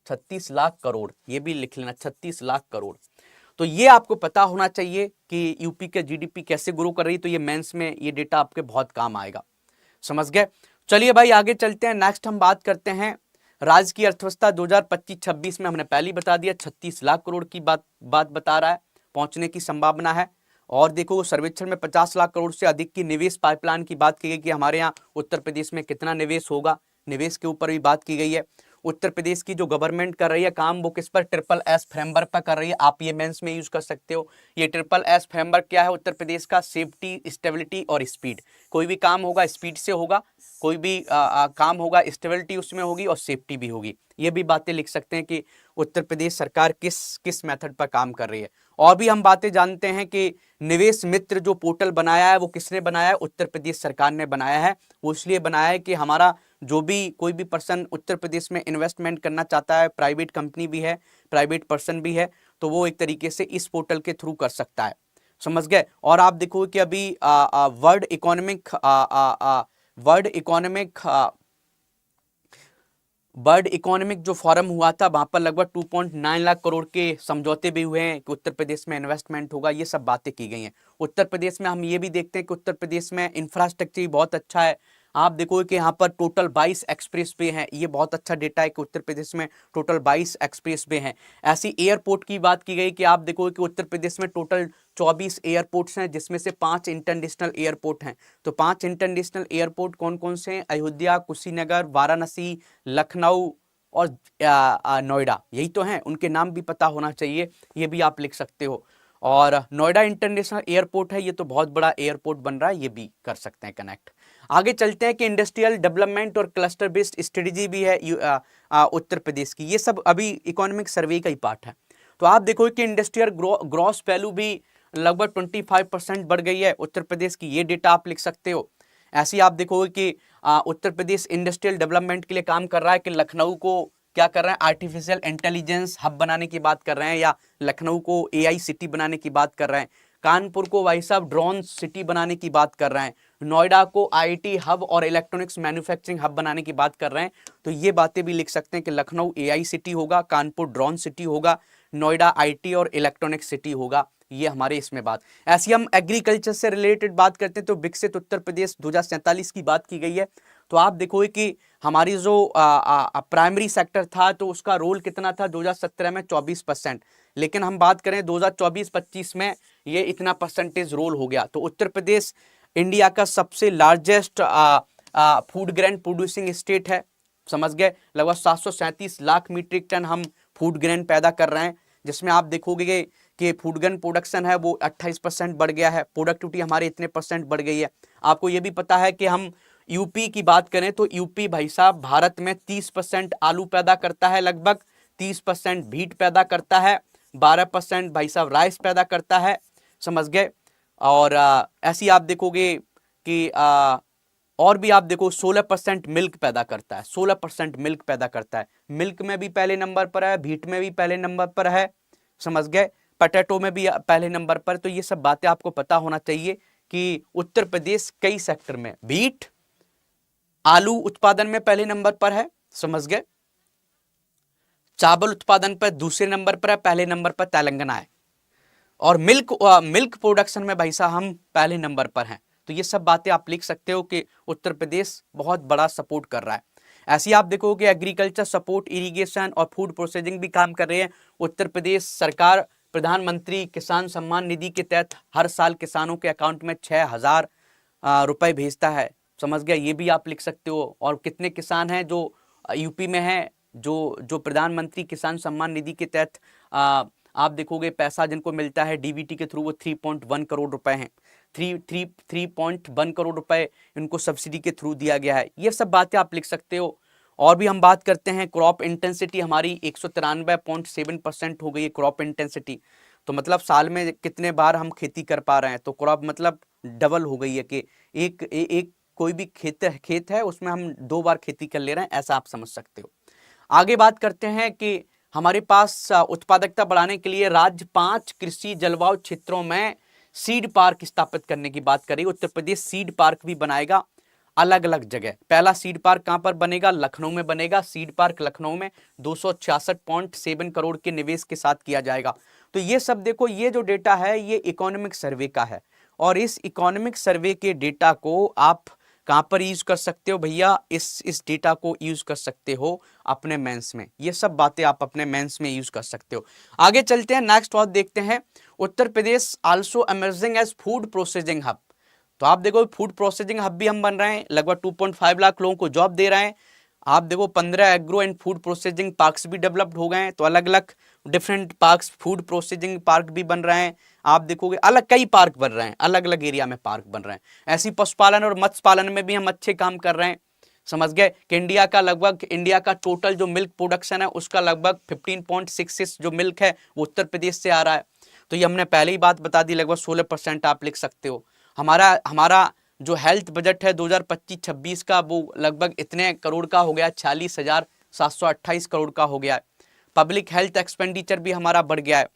36 लाख करोड़, ये भी लिख लेना, 36 लाख करोड़। तो ये आपको पता होना चाहिए कि यूपी के जीडीपी कैसे ग्रो कर रही है। तो ये मेंस में ये डेटा आपके बहुत काम आएगा, समझ गए। चलिए भाई आगे चलते हैं। नेक्स्ट हम बात करते हैं राज्य की अर्थव्यवस्था 2025-26 में। हमने पहले बता दिया 36 लाख करोड़ की बात बता रहा है, पहुंचने की संभावना है। और देखो सर्वेक्षण में 50 लाख करोड़ से अधिक की निवेश पाइपलाइन की बात की गई कि हमारे यहाँ उत्तर प्रदेश में कितना निवेश होगा, निवेश के ऊपर भी बात की गई है। उत्तर प्रदेश की जो गवर्नमेंट कर रही है काम, वो किस पर? SSS फ्रेमवर्क पर कर रही है। आप ये मेंस में यूज कर सकते हो। ये SSS फ्रेमवर्क क्या है उत्तर प्रदेश का? सेफ्टी, स्टेबिलिटी और स्पीड। कोई भी काम होगा स्पीड से होगा, कोई भी काम होगा स्टेबिलिटी उसमें होगी और सेफ्टी भी होगी। ये भी बातें लिख सकते हैं कि उत्तर प्रदेश सरकार किस मेथड पर काम कर रही है। और भी हम बातें जानते हैं कि निवेश मित्र जो पोर्टल बनाया है वो किसने बनाया है? उत्तर प्रदेश सरकार ने बनाया है। वो इसलिए बनाया है कि हमारा जो भी कोई भी पर्सन उत्तर प्रदेश में इन्वेस्टमेंट करना चाहता है, प्राइवेट कंपनी भी है, प्राइवेट पर्सन भी है, तो वो एक तरीके से इस पोर्टल के थ्रू कर सकता है, समझ गए। और आप देखो कि अभी वर्ल्ड इकोनॉमिक वर्ल्ड इकोनॉमिक जो फोरम हुआ था वहां पर लगभग 2.9 लाख करोड़ के समझौते भी हुए हैं कि उत्तर प्रदेश में इन्वेस्टमेंट होगा, ये सब बातें की गई हैं। उत्तर प्रदेश में हम ये भी देखते हैं कि उत्तर प्रदेश में इंफ्रास्ट्रक्चर भी बहुत अच्छा है। आप देखोगे कि यहाँ पर टोटल 22 एक्सप्रेस वे हैं, ये बहुत अच्छा डेटा है कि उत्तर प्रदेश में टोटल 22 एक्सप्रेस वे हैं। ऐसी एयरपोर्ट की बात की गई कि आप देखोगे कि उत्तर प्रदेश में टोटल 24 एयरपोर्ट्स हैं, जिसमें से 5 इंटरनेशनल एयरपोर्ट हैं। तो 5 इंटरनेशनल एयरपोर्ट कौन कौन से हैं? अयोध्या, कुशीनगर, वाराणसी, लखनऊ और नोएडा, यही तो हैं। उनके नाम भी पता होना चाहिए, ये भी आप लिख सकते हो। और नोएडा इंटरनेशनल एयरपोर्ट है, ये तो बहुत बड़ा एयरपोर्ट बन रहा है, ये भी कर सकते हैं कनेक्ट। आगे चलते हैं कि इंडस्ट्रियल डेवलपमेंट और क्लस्टर बेस्ड स्ट्रेटेजी भी है उत्तर प्रदेश की। ये सब अभी इकोनॉमिक सर्वे का ही पार्ट है। तो आप देखो कि इंडस्ट्रियल ग्रॉस वैल्यू भी लगभग 25% बढ़ गई है उत्तर प्रदेश की, ये डेटा आप लिख सकते हो। ऐसे ही आप देखोगे कि उत्तर प्रदेश इंडस्ट्रियल डेवलपमेंट के लिए काम कर रहा है कि लखनऊ को क्या कर रहे हैं, आर्टिफिशियल इंटेलिजेंस हब बनाने की बात कर रहे हैं, या लखनऊ को एआई सिटी बनाने की बात कर रहे हैं। कानपुर को भाई साहब ड्रोन सिटी बनाने की बात कर रहे हैं। नोएडा को आईटी हब और इलेक्ट्रॉनिक्स मैन्युफैक्चरिंग हब बनाने की बात कर रहे हैं। तो ये बातें भी लिख सकते हैं कि लखनऊ एआई सिटी होगा, कानपुर ड्रोन सिटी होगा, नोएडा आईटी और इलेक्ट्रॉनिक्स सिटी होगा। ये हमारे इसमें बात। ऐसी हम एग्रीकल्चर से रिलेटेड बात करते हैं तो विकसित उत्तर प्रदेश 2047 की बात की गई है। तो आप देखोगे कि हमारी जो प्राइमरी सेक्टर था तो उसका रोल कितना था 2017 में 24%, लेकिन हम बात करें 2024-25 में ये इतना परसेंटेज रोल हो गया। तो उत्तर प्रदेश इंडिया का सबसे largest food grain producing state है, समझ गए। लगभग 737 लाख मीट्रिक टन हम फूड ग्रेन पैदा कर रहे हैं, जिसमें आप देखोगे कि फूड ग्रेन प्रोडक्शन है वो 28% बढ़ गया है, प्रोडक्टिविटी हमारे इतने परसेंट बढ़ गई है। आपको ये भी पता है कि हम यूपी की बात करें तो यूपी भाई साहब भारत में 30% आलू पैदा करता है, लगभग 30% भीट पैदा करता है, 12% भाई साहब राइस पैदा करता है, समझ गए। और ऐसी आप देखोगे कि और भी आप देखो 16% मिल्क पैदा करता है, 16% मिल्क पैदा करता है। मिल्क में भी पहले नंबर पर है, भीट में भी पहले नंबर पर है, समझ गए। पोटैटो में भी पहले नंबर पर। तो ये सब बातें आपको पता होना चाहिए कि उत्तर प्रदेश कई सेक्टर में भीट आलू उत्पादन में पहले नंबर पर है, समझ गए। चावल उत्पादन पर दूसरे नंबर पर है, पहले नंबर पर तेलंगाना है। और मिल्क प्रोडक्शन में भाई साहब हम पहले नंबर पर हैं। तो ये सब बातें आप लिख सकते हो कि उत्तर प्रदेश बहुत बड़ा सपोर्ट कर रहा है। ऐसे ही आप देखोगे एग्रीकल्चर सपोर्ट, इरिगेशन और फूड प्रोसेसिंग भी काम कर रहे हैं। उत्तर प्रदेश सरकार प्रधानमंत्री किसान सम्मान निधि के तहत हर साल किसानों के अकाउंट में 6,000 रुपए भेजता है, समझ गया। ये भी आप लिख सकते हो। और कितने किसान हैं जो यूपी में हैं जो प्रधानमंत्री किसान सम्मान निधि के तहत आप देखोगे पैसा जिनको मिलता है डीबीटी के थ्रू, वो 3.1 करोड़ रुपए हैं। 3.1 करोड़ रुपए इनको सब्सिडी के थ्रू दिया गया है। ये सब बातें आप लिख सकते हो। और भी हम बात करते हैं क्रॉप इंटेंसिटी हमारी 193.7% हो गई है क्रॉप इंटेंसिटी। तो मतलब साल में कितने बार हम खेती कर पा रहे हैं, तो क्रॉप मतलब डबल हो गई है कि एक कोई भी खेत है उसमें हम 2 बार खेती कर ले रहे हैं, ऐसा आप समझ सकते हो। आगे बात करते हैं कि हमारे पास उत्पादकता बढ़ाने के लिए राज्य 5 कृषि जलवायु क्षेत्रों में सीड पार्क स्थापित करने की बात करेगी। उत्तर प्रदेश सीड पार्क भी बनाएगा अलग अलग जगह। पहला सीड पार्क कहां पर बनेगा? लखनऊ में बनेगा। सीड पार्क लखनऊ में 266.7 करोड़ के निवेश के साथ किया जाएगा। तो ये सब देखो, ये जो डेटा है ये इकोनॉमिक सर्वे का है, और इस इकोनॉमिक सर्वे के डेटा को आप कहां पर यूज कर सकते हो भैया? इस डेटा को यूज कर सकते हो अपने मेंस में। ये सब बातें आप अपने मेंस में यूज कर सकते हो। आगे चलते हैं, नेक्स्ट बात देखते हैं। Uttar Pradesh also emerging as food processing hub. तो आप देखो फूड प्रोसेसिंग हब भी हम बन रहे हैं, लगभग 2.5 लाख लोगों को जॉब दे रहे हैं। आप देखो 15 agro and food processing parks भी डेवलप्ड हो गए हैं। तो अलग अलग different parks, food processing park भी बन रहे हैं। आप देखोगे अलग कई पार्क बन रहे हैं, अलग अलग एरिया में पार्क बन रहे हैं। ऐसी पशुपालन और मत्स्य पालन में भी हम अच्छे काम कर रहे हैं, समझ गए। कि इंडिया का टोटल जो मिल्क प्रोडक्शन है उसका लगभग 15.66 जो मिल्क है वो उत्तर प्रदेश से आ रहा है। तो ये हमने पहले ही बात बता दी, लगभग 16% आप लिख सकते हो। हमारा जो हेल्थ बजट है 2025-26 का वो लगभग इतने करोड़ का हो गया, 46,728 करोड़ का हो गया है। पब्लिक हेल्थ एक्सपेंडिचर भी हमारा बढ़ गया है।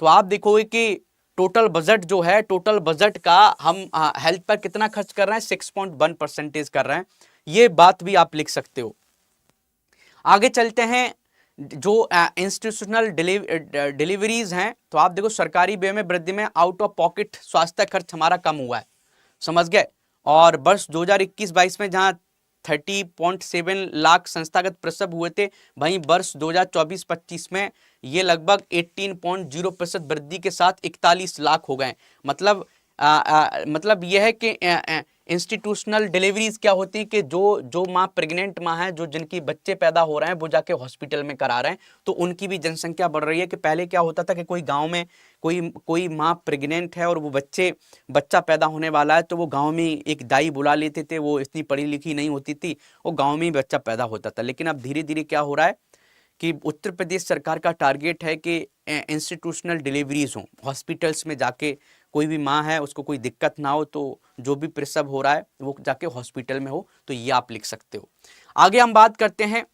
तो आप देखोगे कि टोटल बजट जो है, टोटल बजट का हम हेल्थ पर कितना खर्च कर रहे हैं? 6.1% कर रहे हैं। ये बात भी आप लिख सकते हो। आगे चलते हैं, जो इंस्टीट्यूशनल डिलीवरीज हैं, तो आप देखो सरकारी व्यय में वृद्धि में आउट ऑफ पॉकेट स्वास्थ्य खर्च हमारा कम हुआ है, समझ गए। और वर्ष 2021-22 में जहां 30.7 लाख संस्थागत प्रसव हुए थे, वहीं वर्ष 2024-25 में ये लगभग 18.0% वृद्धि के साथ 41 लाख हो गए। मतलब यह है कि इंस्टीट्यूशनल डिलीवरीज क्या होती है कि जो माँ प्रेग्नेंट माँ है, जो जिनकी बच्चे पैदा हो रहे हैं, वो जाके हॉस्पिटल में करा रहे हैं, तो उनकी भी जनसंख्या बढ़ रही है। कि पहले क्या होता था कि कोई गांव में कोई माँ प्रेग्नेंट है और वो बच्चा पैदा होने वाला है, तो वो गांव में एक दाई बुला लेते थे, वो इतनी पढ़ी लिखी नहीं होती थी, वो गांव में ही बच्चा पैदा होता था। लेकिन अब धीरे धीरे क्या हो रहा है कि उत्तर प्रदेश सरकार का टारगेट है कि इंस्टीट्यूशनल डिलीवरीज हों, हॉस्पिटल्स में जाके कोई भी माँ है उसको कोई दिक्कत ना हो, तो जो भी प्रसव हो रहा है वो जाके हॉस्पिटल में हो, तो ये आप लिख सकते हो। आगे हम बात करते हैं,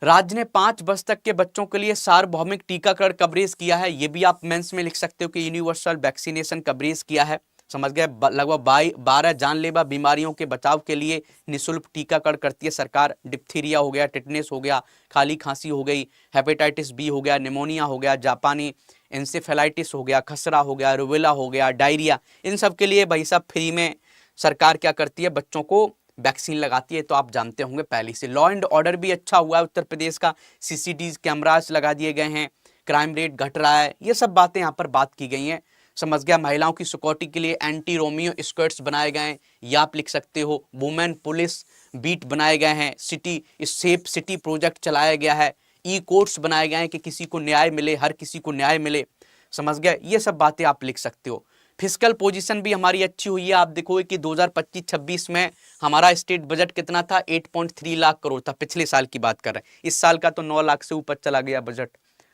राज्य ने 5 वर्ष तक के बच्चों के लिए सार्वभौमिक टीकाकरण कवरेज किया है। ये भी आप मेंस में लिख सकते हो कि यूनिवर्सल वैक्सीनेशन कवरेज किया है, समझ गए। लगभग 12 जानलेवा बीमारियों के बचाव के लिए निःशुल्क टीकाकरण करती है सरकार। डिप्थीरिया हो गया, टिटनेस हो गया, खाली खांसी हो गई, हेपेटाइटिस बी हो गया, निमोनिया हो गया, जापानी एंसेफेलाइटिस हो गया, खसरा हो गया, रूबेला हो गया, डायरिया, इन सब के लिए भाई साहब फ्री में सरकार क्या करती है, बच्चों को वैक्सीन लगाती है। तो आप जानते होंगे पहले से। लॉ एंड ऑर्डर भी अच्छा हुआ है उत्तर प्रदेश का, सीसीटीवी कैमरास लगा दिए गए हैं, क्राइम रेट घट रहा है, ये सब बातें यहाँ पर बात की गई हैं, समझ गया। महिलाओं की सिक्योरिटी के लिए एंटी रोमियो स्क्वाड्स बनाए गए हैं, ये आप लिख सकते हो। वुमेन पुलिस बीट बनाए गए हैं, सिटी सेफ सिटी प्रोजेक्ट चलाया गया है, ई कोर्ट्स बनाए गए हैं कि किसी को न्याय मिले, हर किसी को न्याय मिले, समझ गए। ये सब बातें आप लिख सकते हो। फिस्कल पोजीशन भी हमारी अच्छी हुई है। आप देखोगे कि 2025-26 में हमारा स्टेट बजट कितना था, 8.3 लाख करोड़ था, पिछले साल की बात कर रहे हैं। इस साल का तो 9 लाख से ऊपर चला गया बजट,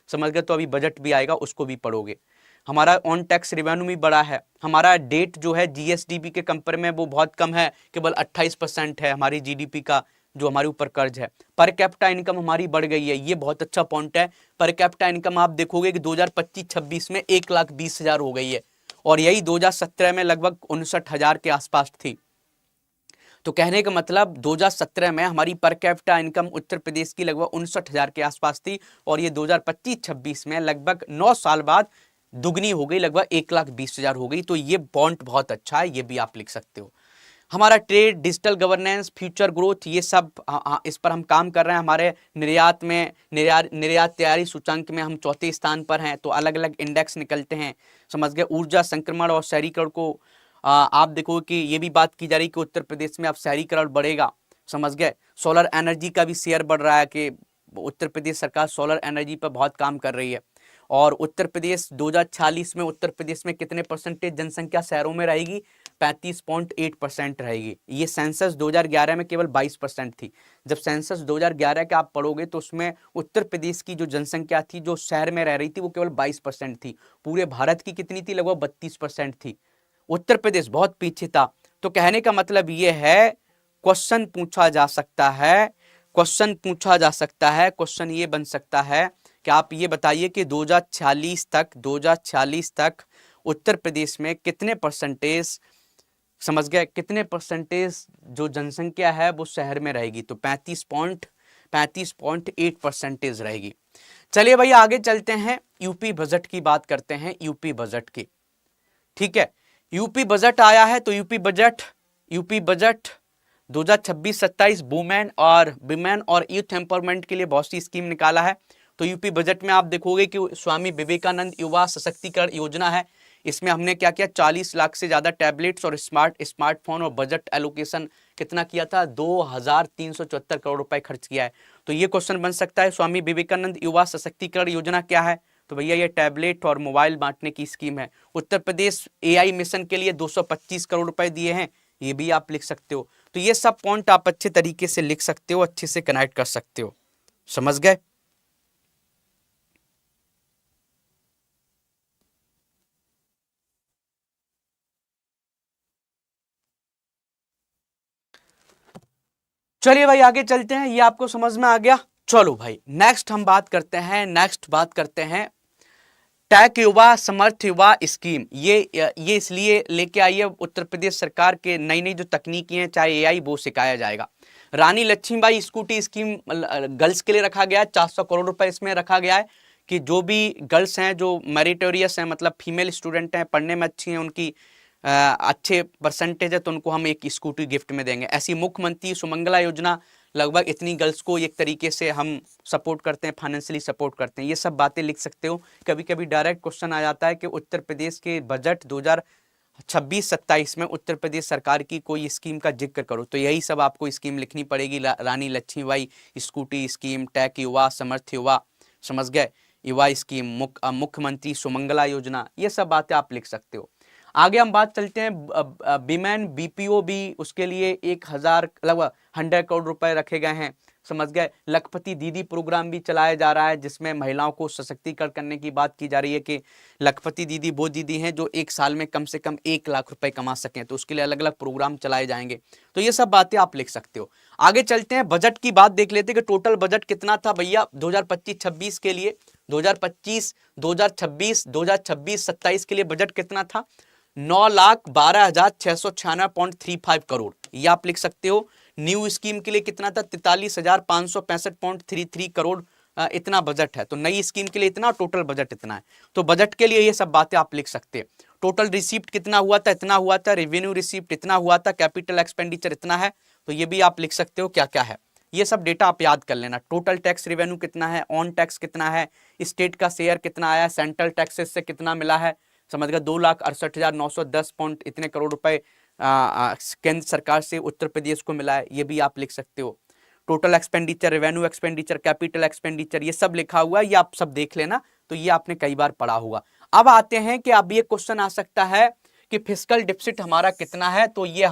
समझ गए। तो अभी बजट भी आएगा, उसको भी पढ़ोगे। हमारा ऑन टैक्स रेवेन्यू भी बड़ा है। हमारा डेट जो है जीएसडीपी के कंपेयर में वो बहुत कम है, केवल 28% है हमारी जीडीपी का जो हमारे ऊपर कर्ज है। पर कैपिटा इनकम हमारी बढ़ गई है, ये बहुत अच्छा पॉइंट है। पर कैपिटा इनकम आप देखोगे कि 2025-26 में 1,20,000 हो गई है, और यही 2017 में लगभग 59,000 के आसपास थी। तो कहने का मतलब 2017 में हमारी per capita income Uttar Pradesh की लगभग 59,000 के आसपास थी, और ये 2025-26 में लगभग 9 साल बाद दुगनी हो गई, लगभग 1,20,000 हो गई। तो ये पॉइंट बहुत अच्छा है, ये भी आप लिख सकते हो। हमारा trade, digital governance, future growth, ये सब इस पर हम काम कर रहे हैं। हमारे निर्यात में निर्यात तैयारी सूचांक में हम 4थे स्थान पर हैं। तो अलग अलग इंडेक्स निकलते हैं, समझ गए। ऊर्जा संक्रमण और शहरीकरण को आप देखो कि ये भी बात की जा रही है कि उत्तर प्रदेश में अब शहरीकरण बढ़ेगा, समझ गए। सोलर एनर्जी का भी शेयर बढ़ रहा है कि उत्तर प्रदेश सरकार सोलर एनर्जी पर बहुत काम कर रही है। और उत्तर प्रदेश 2046 में उत्तर प्रदेश में कितने परसेंटेज जनसंख्या शहरों में रहेगी, 35.8% रहेगी। ये सेंसस 2011 में केवल 22% थी। जब सेंसस 2011 का आप पढ़ोगे तो उसमें उत्तर प्रदेश की जो जनसंख्या थी जो शहर में रह रही थी वो केवल 22% थी। पूरे भारत की कितनी थी, लगभग 32% थी। उत्तर प्रदेश बहुत पीछे था। तो कहने का मतलब ये है, क्वेश्चन पूछा जा सकता है, क्वेश्चन ये बन सकता है कि आप ये बताइए कि 2046 तक उत्तर प्रदेश में कितने परसेंटेज, समझ गए, कितने परसेंटेज जो जनसंख्या है वो शहर में रहेगी। तो 35.8% रहेगी। चलिए भाई आगे चलते हैं, यूपी बजट की बात करते हैं, यूपी बजट की। ठीक है, यूपी बजट आया है। तो यूपी बजट 2026-27 वुमेन और यूथ एम्पावरमेंट के लिए बहुत सी स्कीम निकाला है। तो यूपी बजट में आप देखोगे कि स्वामी विवेकानंद युवा सशक्तिकरण योजना है। इसमें हमने क्या किया, 40 लाख से ज्यादा टैबलेट्स और स्मार्टफोन, और बजट एलोकेशन कितना किया था, 2,374 करोड़ रुपए खर्च किया है। तो ये क्वेश्चन बन सकता है, स्वामी विवेकानंद युवा सशक्तिकरण योजना क्या है। तो भैया ये टैबलेट और मोबाइल बांटने की स्कीम है। उत्तर प्रदेश एआई मिशन के लिए 225 करोड़ रुपए दिए हैं, ये भी आप लिख सकते हो। तो ये सब पॉइंट आप अच्छे तरीके से लिख सकते हो, अच्छे से कनेक्ट कर सकते हो, समझ गए। चलिए भाई आगे चलते हैं, ये आपको समझ में आ गया। चलो भाई नेक्स्ट हम बात करते हैं, टैग युवा समर्थ युवा स्कीम, ये इसलिए लेके आई है उत्तर प्रदेश सरकार के, नई नई जो तकनीकी हैं चाहे एआई वो सिखाया जाएगा। रानी लक्ष्मीबाई स्कूटी स्कीम गर्ल्स के लिए रखा गया है, 400 करोड़ रुपए इसमें रखा गया है कि जो भी गर्ल्स हैं जो मेरिटोरियस हैं, मतलब फीमेल स्टूडेंट हैं, पढ़ने में अच्छी हैं, उनकी अच्छे परसेंटेज है, तो उनको हम एक स्कूटी गिफ्ट में देंगे। ऐसी मुख्यमंत्री सुमंगला योजना, लगभग इतनी गर्ल्स को एक तरीके से हम सपोर्ट करते हैं, फाइनेंशियली सपोर्ट करते हैं। ये सब बातें लिख सकते हो। कभी कभी डायरेक्ट क्वेश्चन आ जाता है कि उत्तर प्रदेश के बजट 2026-27 में उत्तर प्रदेश सरकार की कोई स्कीम का जिक्र करो, तो यही सब आपको स्कीम लिखनी पड़ेगी। रानी लक्ष्मीबाई स्कूटी स्कीम, टैग युवा समर्थ युवा, समझ गए, युवा स्कीम, मुख्यमंत्री सुमंगला योजना, ये सब बातें आप लिख सकते हो। आगे हम बात चलते हैं विमेन बीपीओ भी, उसके लिए 1000 लगभग 100 करोड़ रुपए रखे गए हैं, समझ गए। लखपति दीदी प्रोग्राम भी चलाया जा रहा है जिसमें महिलाओं को सशक्तिकरण करने की बात की जा रही है कि लखपति दीदी वो दीदी हैं जो एक साल में कम से कम 1 लाख रुपए कमा सकें, तो उसके लिए अलग अलग प्रोग्राम चलाए जाएंगे। तो ये सब बातें आप लिख सकते हो। आगे चलते हैं, बजट की बात देख लेते हैं कि टोटल बजट कितना था भैया 2025-26 के लिए। 2025, 2026, 2026-27 के लिए बजट कितना था? 9,12,696.35 करोड़, ये आप लिख सकते हो। न्यू स्कीम के लिए कितना था? 43,565.33 करोड़, इतना बजट है। तो नई स्कीम के लिए इतना, टोटल बजट इतना है। तो बजट के लिए ये सब बातें आप लिख सकते हैं। टोटल रिसीप्ट कितना हुआ था? इतना हुआ था। रेवेन्यू रिसीप्ट इतना हुआ था। कैपिटल एक्सपेंडिचर इतना है। तो ये भी आप लिख सकते हो क्या क्या है। ये सब डेटा आप याद कर लेना। टोटल टैक्स रेवेन्यू कितना है, ऑन टैक्स कितना है, स्टेट का शेयर कितना आया, सेंट्रल टैक्सेस से कितना मिला है, समझ गए। 2,68,910 पॉइंट इतने करोड़ रुपए केंद्र सरकार से उत्तर प्रदेश को मिला है, ये भी आप लिख सकते हो। Total expenditure, revenue expenditure, capital expenditure, ये सब लिखा हुआ है, ये आप सब देख लेना। तो ये आपने कई बार पढ़ा होगा। अब आते हैं कि अब ये क्वेश्चन आ सकता है कि फिस्कल डिफिसिट हमारा कितना है। तो ये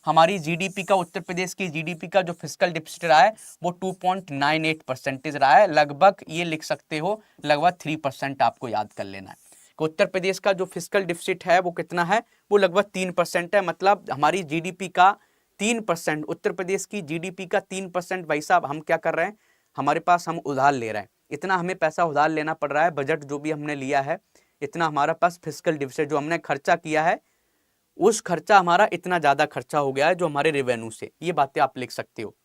हमारी जीडीपी का, उत्तर प्रदेश की जीडीपी का जो फिस्कल डिफिसिट रहा है वो 2.98% रहा है। लगभग ये लिख सकते हो, लगभग 3% आपको याद कर लेना है कि उत्तर प्रदेश का जो फिस्कल डिफिसिट है वो कितना है, वो लगभग 3% है। मतलब हमारी जीडीपी का 3%, उत्तर प्रदेश की जीडीपी का 3%। भाई साहब हम क्या कर रहे हैं, हमारे पास हम उधार ले रहे हैं, इतना हमें पैसा उधार लेना पड़ रहा है। बजट जो भी हमने लिया है, इतना हमारा पास फिस्कल डिफिसिट, जो हमने खर्चा किया है उस खर्चा हमारा इतना ज्यादा खर्चा हो गया है जो हमारे रेवेन्यू से। ये बातें आप लिख सकते हो,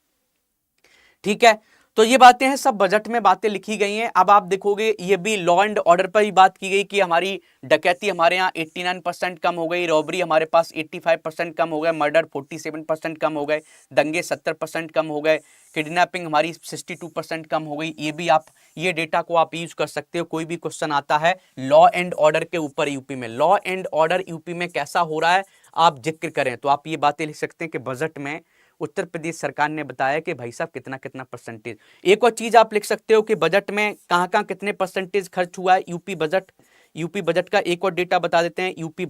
ठीक है। तो ये बातें हैं, सब बजट में बातें लिखी गई हैं। अब आप देखोगे ये भी लॉ एंड ऑर्डर पर ही बात की गई कि हमारी डकैती हमारे यहाँ 89% कम हो गई, रॉबरी हमारे पास 85% कम हो गए, मर्डर 47% कम हो गए, दंगे 70% कम हो गए, किडनैपिंग हमारी 62% कम हो गई। ये भी आप, ये डेटा को आप यूज कर सकते हो। कोई भी क्वेश्चन आता है लॉ एंड ऑर्डर के ऊपर यूपी में, लॉ एंड ऑर्डर यूपी में कैसा हो रहा है आप जिक्र करें, तो आप ये बातें लिख सकते हैं कि बजट में उत्तर प्रदेश सरकार ने बताया कि भाई साहब कितना कितना परसेंटेज। एक और चीज आप लिख सकते हो कि बजट में कहां कहां कितने परसेंटेज खर्च हुआ है। यूपी बजट का एक और डेटा बता देते हैं। यूपी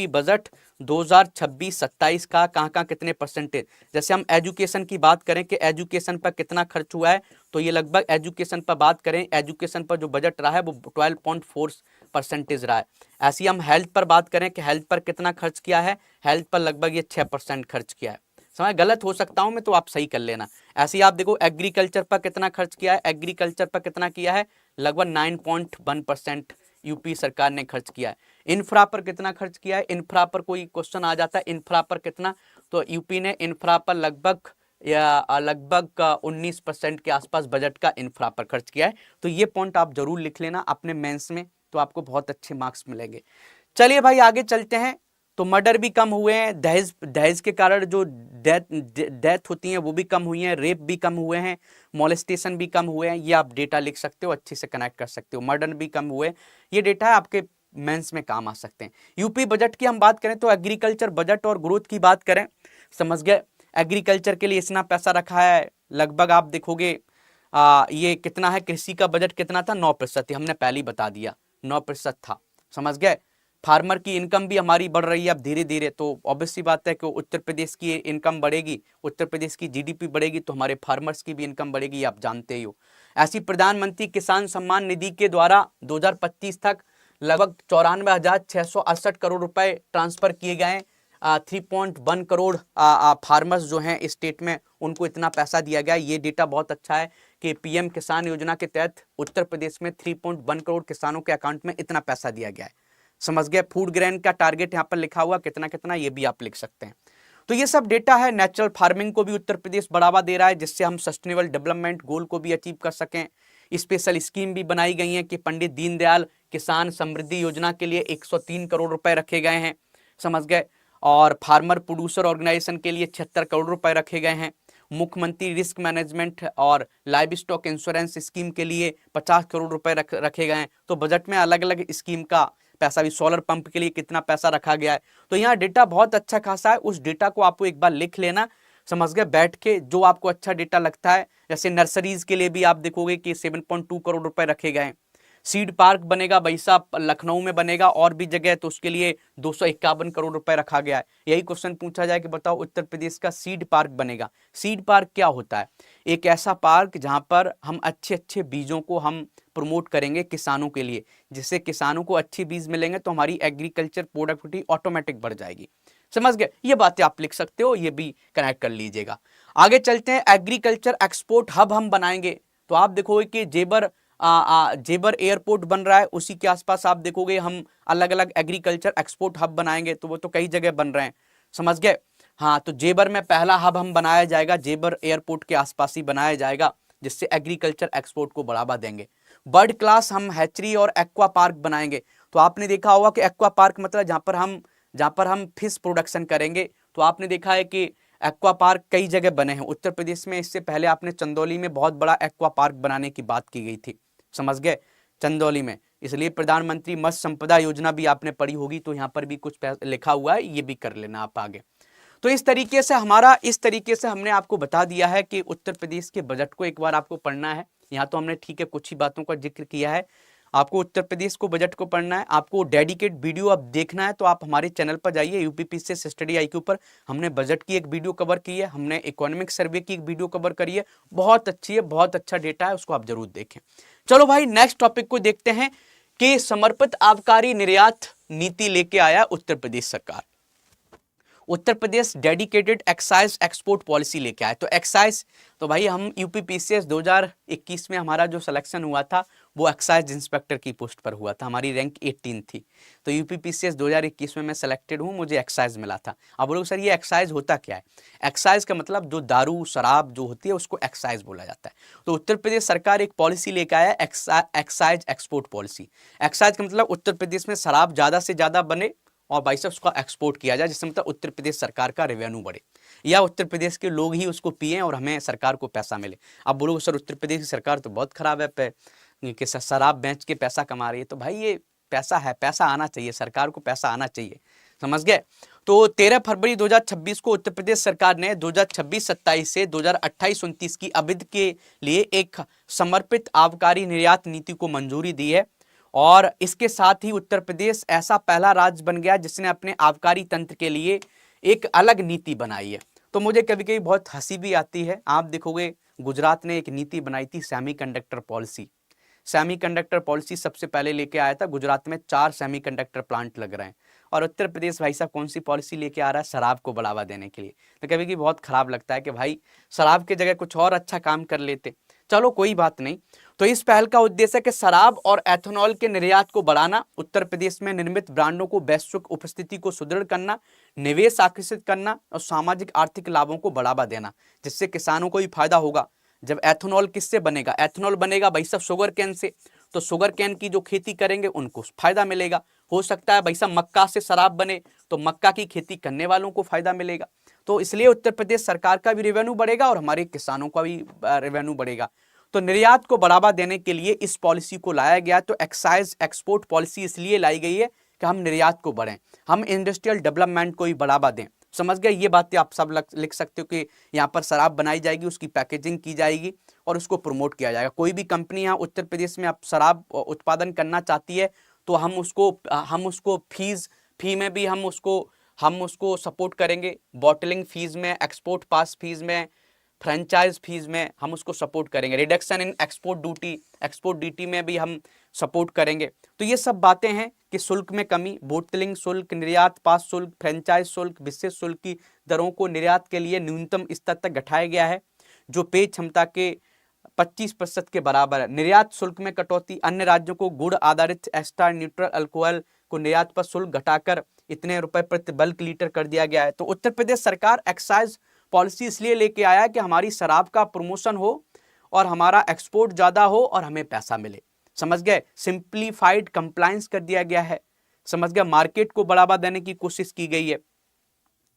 बजट 2026-27 का कहां कहां कितने परसेंटेज। जैसे हम एजुकेशन की बात करें कि एजुकेशन पर कितना खर्च हुआ है, तो ये लगभग एजुकेशन पर बात करें, एजुकेशन पर जो बजट रहा है वो 12.4% रहा है। ऐसे ही हम हेल्थ पर बात करें कि हेल्थ पर कितना खर्च किया है, हेल्थ पर लगभग ये 6% खर्च किया है। समझ, गलत हो सकता हूं मैं, तो आप सही कर लेना। ऐसे ही आप देखो एग्रीकल्चर पर कितना खर्च किया है, एग्रीकल्चर पर कितना किया है, लगभग 9.1% यूपी सरकार ने खर्च किया है। इंफ्रा पर कितना खर्च किया है, इंफ्रा पर कोई क्वेश्चन आ जाता है, इंफ्रा पर कितना, तो यूपी ने इंफ्रा पर लगभग 19% के आसपास बजट का इंफ्रा पर खर्च किया है। तो ये पॉइंट आप जरूर लिख लेना अपने मेंस में, तो आपको बहुत अच्छे मार्क्स मिलेंगे। चलिए भाई आगे चलते हैं। तो मर्डर भी कम हुए हैं, दहेज के कारण जो डेथ होती है वो भी कम हुई है, रेप भी कम हुए हैं, मोलेस्टेशन भी कम हुए हैं। ये आप डेटा लिख सकते हो, अच्छे से कनेक्ट कर सकते हो। मर्डर भी कम हुए, ये डेटा है आपके मेंस में काम आ सकते हैं। यूपी बजट की हम बात करें तो एग्रीकल्चर बजट और ग्रोथ की बात करें, समझ गए। एग्रीकल्चर के लिए इतना पैसा रखा है, लगभग आप देखोगे ये कितना है, कृषि का बजट कितना था, 9%, हमने पहले ही बता दिया 9% था, समझ गए। फार्मर की इनकम भी हमारी बढ़ रही है अब धीरे धीरे, तो ऑब्वियस सी बात है कि उत्तर प्रदेश की इनकम बढ़ेगी, उत्तर प्रदेश की जीडीपी बढ़ेगी तो हमारे फार्मर्स की भी इनकम बढ़ेगी, आप जानते ही हो। ऐसी प्रधानमंत्री किसान सम्मान निधि के द्वारा 2025 तक लगभग 94,668 करोड़ रुपए ट्रांसफर किए गए 3.1 करोड़ फार्मर्स जो हैं स्टेट में, उनको इतना पैसा दिया गया। ये डेटा बहुत अच्छा है कि पीएम किसान योजना के तहत उत्तर प्रदेश में 3.1 करोड़ किसानों के अकाउंट में इतना पैसा दिया गया है। समझ गए। फूड ग्रेन का टारगेट यहाँ पर लिखा हुआ कितना कितना, ये भी आप लिख सकते हैं। तो ये सब डेटा है। नेचुरल फार्मिंग को भी उत्तर प्रदेश बढ़ावा दे रहा है, जिससे हम सस्टेनेबल डेवलपमेंट गोल को भी अचीव कर सकें। स्पेशल स्कीम भी बनाई गई है कि पंडित दीनदयाल किसान समृद्धि योजना के लिए 103 करोड़ रुपए रखे गए हैं। समझ गए। और फार्मर प्रोड्यूसर ऑर्गेनाइजेशन के लिए 76 करोड़ रुपए रखे गए हैं। मुख्यमंत्री रिस्क मैनेजमेंट और लाइव स्टॉक इंश्योरेंस स्कीम के लिए 50 करोड़ रुपए रखे गए हैं। तो बजट में अलग अलग स्कीम का पैसा भी, सोलर पंप के लिए कितना पैसा रखा गया है। तो यहाँ डेटा बहुत अच्छा खासा है। उस डेटा को आपको एक बार लिख लेना, समझ गए, बैठ के, जो आपको अच्छा डेटा लगता है। जैसे नर्सरीज के लिए भी आप देखोगे कि 7.2 करोड़ रुपए रखे गए हैं। सीड पार्क बनेगा भाई साहब, लखनऊ में बनेगा और भी जगह, तो उसके लिए 251 करोड़ रुपए रखा गया है। यही क्वेश्चन पूछा जाए कि बताओ उत्तर प्रदेश का सीड पार्क बनेगा। सीड पार्क क्या होता है? एक ऐसा पार्क जहां पर हम अच्छे अच्छे बीजों को हम प्रमोट करेंगे किसानों के लिए, जिससे किसानों को अच्छे बीज मिलेंगे तो हमारी एग्रीकल्चर प्रोडक्टिविटी ऑटोमेटिक बढ़ जाएगी। समझ गए। ये बातें आप लिख सकते हो, ये भी कनेक्ट कर लीजिएगा। आगे चलते हैं। एग्रीकल्चर एक्सपोर्ट हब हम बनाएंगे। तो आप देखोगे कि जेबर एयरपोर्ट बन रहा है, उसी के आसपास आप देखोगे हम अलग अलग एग्रीकल्चर एक्सपोर्ट हब बनाएंगे। तो वो तो कई जगह बन रहे हैं। समझ गए। हाँ, तो जेबर में पहला हब हम बनाया जाएगा, जेबर एयरपोर्ट के आसपास ही बनाया जाएगा, जिससे एग्रीकल्चर एक्सपोर्ट को बढ़ावा देंगे। बर्ड क्लास हम हैचरी और एक्वा पार्क बनाएंगे। तो आपने देखा होगा कि एक्वा पार्क मतलब जहां पर हम फिश प्रोडक्शन करेंगे। तो आपने देखा है कि एक्वा पार्क कई जगह बने हैं उत्तर प्रदेश में। इससे पहले आपने चंदौली में बहुत बड़ा एक्वा पार्क बनाने की बात की गई थी। समझ गए। चंदौली में, इसलिए प्रधानमंत्री मत्स्य संपदा योजना भी आपने पढ़ी होगी, तो यहाँ पर भी कुछ लिखा हुआ है, ये भी कर लेना आप आगे। तो इस तरीके से हमने आपको बता दिया है कि उत्तर प्रदेश के बजट को एक बार आपको पढ़ना है। यहाँ तो हमने ठीक है कुछ ही बातों का जिक्र किया है। आपको उत्तर प्रदेश को बजट को पढ़ना है, आपको डेडिकेट वीडियो अब देखना है तो आप हमारे चैनल पर जाइए, यूपीपीसीएस स्टडी आईक्यू पर। हमने बजट की एक वीडियो कवर की है, हमने इकोनॉमिक सर्वे की एक वीडियो कवर करी है, बहुत अच्छी है, बहुत अच्छा डेटा है, उसको आप जरूर देखें। चलो भाई, नेक्स्ट टॉपिक को देखते हैं कि समर्पित आबकारी निर्यात नीति लेके आया उत्तर प्रदेश सरकार। Uttar Pradesh dedicated excise export policy लेके आए। तो एक्साइज, तो भाई हम यूपीपीसीएस 2021 में हमारा जो सिलेक्शन हुआ था वो एक्साइज इंस्पेक्टर की पोस्ट पर हुआ था। हमारी रैंक 18 थी। तो यूपीपीसीएस 2021 में मैं सेलेक्टेड हूँ, मुझे एक्साइज मिला था। अब बोलोगे सर ये एक्साइज होता क्या है? एक्साइज का मतलब जो दारू शराब जो होती है उसको एक्साइज बोला जाता है। तो उत्तर प्रदेश सरकार एक पॉलिसी लेके आया, एक्साइज एक्सपोर्ट पॉलिसी। एक्साइज का मतलब उत्तर प्रदेश में शराब ज़्यादा से ज़्यादा बने और भाई साहब उसका एक्सपोर्ट किया जाए, जिससे मतलब उत्तर प्रदेश सरकार का रेवेन्यू बढ़े, या उत्तर प्रदेश के लोग ही उसको पिए और हमें सरकार को पैसा मिले। अब बोलो सर उत्तर प्रदेश की सरकार तो बहुत खराब है कि शराब बेच के पैसा कमा रही है। तो भाई ये पैसा है, पैसा आना चाहिए, सरकार को पैसा आना चाहिए। समझ गए। तो 13 फरवरी 2026 को उत्तर प्रदेश सरकार ने 2026-27 से 2028-29 की अवधि के लिए एक समर्पित आबकारी निर्यात नीति को मंजूरी दी है। और इसके साथ ही उत्तर प्रदेश ऐसा पहला राज्य बन गया जिसने अपने आबकारी तंत्र के लिए एक अलग नीति बनाई है। तो मुझे कभी कभी बहुत हंसी भी आती है। आप देखोगे गुजरात ने एक नीति बनाई थी सेमीकंडक्टर पॉलिसी। सेमीकंडक्टर पॉलिसी सबसे पहले लेके आया था। गुजरात में 4 सेमीकंडक्टर प्लांट लग रहे हैं, और उत्तर प्रदेश भाई साहब कौन सी पॉलिसी लेके आ रहा है? शराब को बढ़ावा देने के लिए। तो कभी कभी बहुत खराब लगता है कि भाई शराब की जगह कुछ और अच्छा काम कर लेते। चलो कोई बात नहीं। तो इस पहल का उद्देश्य है कि शराब और एथेनॉल के निर्यात को बढ़ाना, उत्तर प्रदेश में निर्मित ब्रांडों को वैश्विक उपस्थिति को सुदृढ़ करना, निवेश आकर्षित करना और सामाजिक आर्थिक लाभों को बढ़ावा देना, जिससे किसानों को भी फायदा होगा। जब एथेनॉल किससे बनेगा? एथेनॉल बनेगा भाई साहब शुगर कैन से। तो शुगर कैन की जो खेती करेंगे उनको फायदा मिलेगा। हो सकता है भाई साहब मक्का से शराब बने, तो मक्का की खेती करने वालों को फायदा मिलेगा। तो इसलिए उत्तर प्रदेश सरकार का भी रेवेन्यू बढ़ेगा और हमारे किसानों का भी रेवेन्यू बढ़ेगा। तो निर्यात को बढ़ावा देने के लिए इस पॉलिसी को लाया गया। तो एक्साइज एक्सपोर्ट पॉलिसी इसलिए लाई गई है कि हम निर्यात को बढ़ें, हम इंडस्ट्रियल डेवलपमेंट को भी बढ़ावा दें। समझ गए। ये बातें आप सब लिख सकते हो कि यहाँ पर शराब बनाई जाएगी, उसकी पैकेजिंग की जाएगी और उसको प्रमोट किया जाएगा। कोई भी कंपनी यहाँ उत्तर प्रदेश में आप शराब उत्पादन करना चाहती है तो हम उसको फी में भी हम उसको सपोर्ट करेंगे, बॉटलिंग फीस में, एक्सपोर्ट पास फीस में, फ्रेंचाइज फीस में हम उसको सपोर्ट करेंगे, रिडक्शन इन एक्सपोर्ट ड्यूटी में भी हम सपोर्ट करेंगे। तो ये सब बातें हैं कि शुल्क में कमी, बोतलिंग शुल्क, निर्यात पास शुल्क, फ्रेंचाइज शुल्क, विशेष शुल्क की दरों को निर्यात के लिए न्यूनतम स्तर तक घटाया गया है जो पेय क्षमता के 25% के बराबर है। निर्यात शुल्क में कटौती, अन्य राज्यों को गुड़ आधारित एस्टर न्यूट्रल अल्कोहल को निर्यात पर शुल्क घटाकर इतने रुपए प्रति बल्क लीटर कर दिया गया है। तो उत्तर प्रदेश सरकार एक्साइज पॉलिसी इसलिए लेके आया कि हमारी शराब का प्रमोशन हो और हमारा एक्सपोर्ट ज्यादा हो और हमें पैसा मिले। समझ गए, सिंप्लीफाइड कंप्लायंस कर दिया गया है। समझ गए, मार्केट को बढ़ावा देने की कोशिश की गई है,